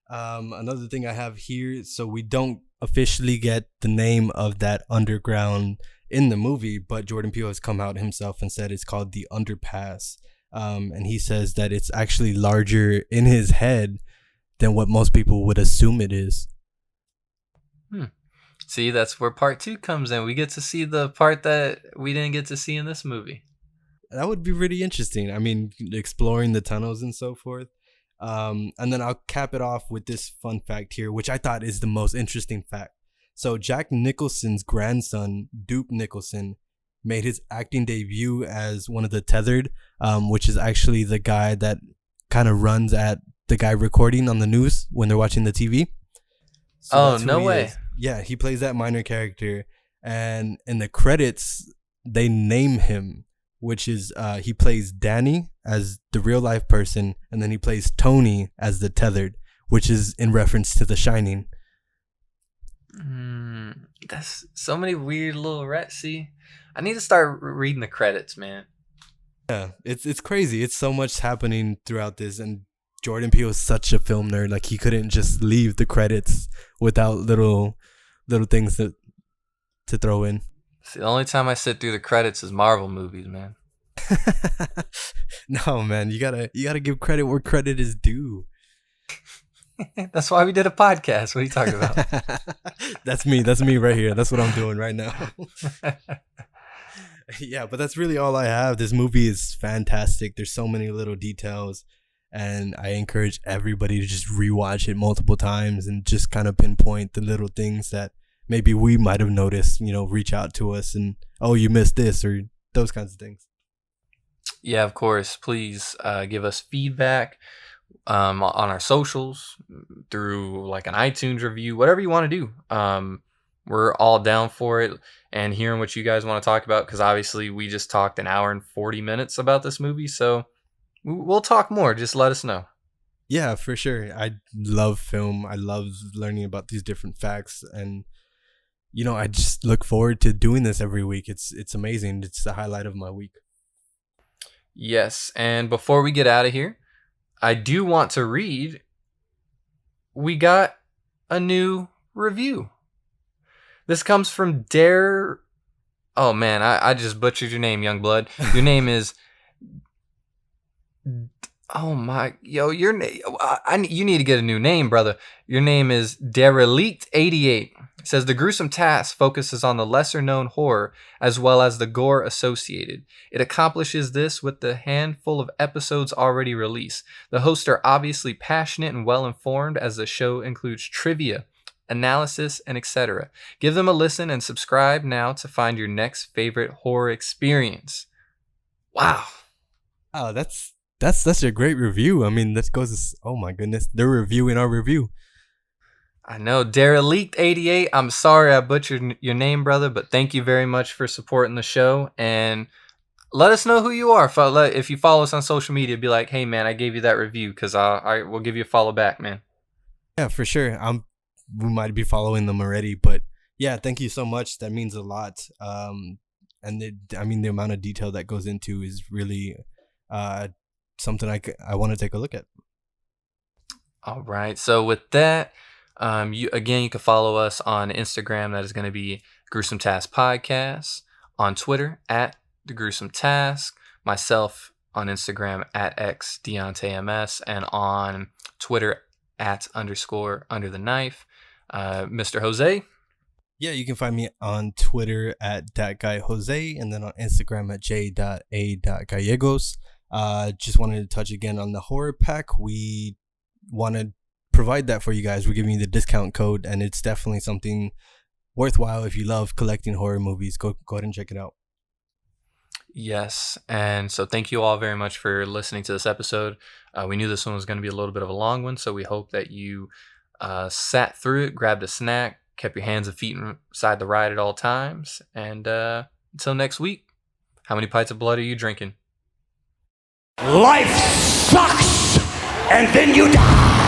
[SPEAKER 6] Another thing I have here, so we don't officially get the name of that underground in the movie, but Jordan Peele has come out himself and said it's called the Underpass. And he says that it's actually larger in his head than what most people would assume it is.
[SPEAKER 5] See, that's where part 2 comes in. We get to see the part that we didn't get to see in this movie.
[SPEAKER 6] That would be really interesting. I mean, exploring the tunnels and so forth. And then I'll cap it off with this fun fact here, which I thought is the most interesting fact. So Jack Nicholson's grandson, Duke Nicholson, made his acting debut as one of the tethered, which is actually the guy that kind of runs at the guy recording on the news when they're watching the TV. So
[SPEAKER 5] no way.
[SPEAKER 6] Yeah, he plays that minor character. And in the credits, they name him, which is he plays Danny as the real life person, and then he plays Tony as the tethered, which is in reference to The Shining.
[SPEAKER 5] That's so many weird little rats. See, I need to start reading the credits, man.
[SPEAKER 6] Yeah, it's crazy. It's so much happening throughout this, and Jordan Peele is such a film nerd. Like, he couldn't just leave the credits without little things to throw in.
[SPEAKER 5] See, the only time I sit through the credits is Marvel movies, man.
[SPEAKER 6] No, man, you gotta give credit where credit is due.
[SPEAKER 5] That's why we did a podcast. What are you talking about?
[SPEAKER 6] That's me right here. That's what I'm doing right now. Yeah, but that's really all I have. This movie is fantastic. There's so many little details, and I encourage everybody to just rewatch it multiple times and just kind of pinpoint the little things that maybe we might have noticed, reach out to us and, oh, you missed this, or those kinds of things.
[SPEAKER 5] Yeah, of course. Please give us feedback on our socials, through like an iTunes review, whatever you want to do. We're all down for it and hearing what you guys want to talk about, because obviously we just talked an hour and 40 minutes about this movie, so we'll talk more. Just let us know.
[SPEAKER 6] Yeah, for sure. I love film. I love learning about these different facts, and I just look forward to doing this every week. It's amazing. It's the highlight of my week.
[SPEAKER 5] Yes, and before we get out of here, I do want to read, we got a new review. This comes from Oh man, I just butchered your name, Youngblood. Your name is your name. You need to get a new name, brother. Your name is Derelict88. It says the Gruesome Task focuses on the lesser-known horror as well as the gore associated. It accomplishes this with the handful of episodes already released. The hosts are obviously passionate and well-informed, as the show includes trivia, analysis, and etc. Give them a listen and subscribe now to find your next favorite horror experience. Wow.
[SPEAKER 6] Oh, that's such a great review. I mean, this goes, oh my goodness, they're reviewing our review.
[SPEAKER 5] I know. Derelict88, I'm sorry I butchered your name, brother, but thank you very much for supporting the show. And let us know who you are. If you follow us on social media, be like, hey, man, I gave you that review, because I will give you a follow back, man.
[SPEAKER 6] Yeah, for sure. We might be following them already, but yeah, thank you so much. That means a lot. And the amount of detail that goes into is really something I want to take a look at.
[SPEAKER 5] All right. So with that, you can follow us on Instagram. That is going to be Gruesome Task Podcast. On Twitter at The Gruesome Task. Myself on Instagram at Deonte and on Twitter at _under_the_knife. Mr. Jose.
[SPEAKER 6] Yeah, you can find me on Twitter at @thatguyjose, and then on Instagram at j.a.gallegos. Just wanted to touch again on the horror pack. We want to provide that for you guys. We're giving you the discount code, and it's definitely something worthwhile if you love collecting horror movies. Go ahead and check it out.
[SPEAKER 5] Yes, and so thank you all very much for listening to this episode. We knew this one was going to be a little bit of a long one, so we hope that you sat through it, grabbed a snack, kept your hands and feet inside the ride at all times, and until next week, how many pints of blood are you drinking?
[SPEAKER 3] Life sucks, and then you die.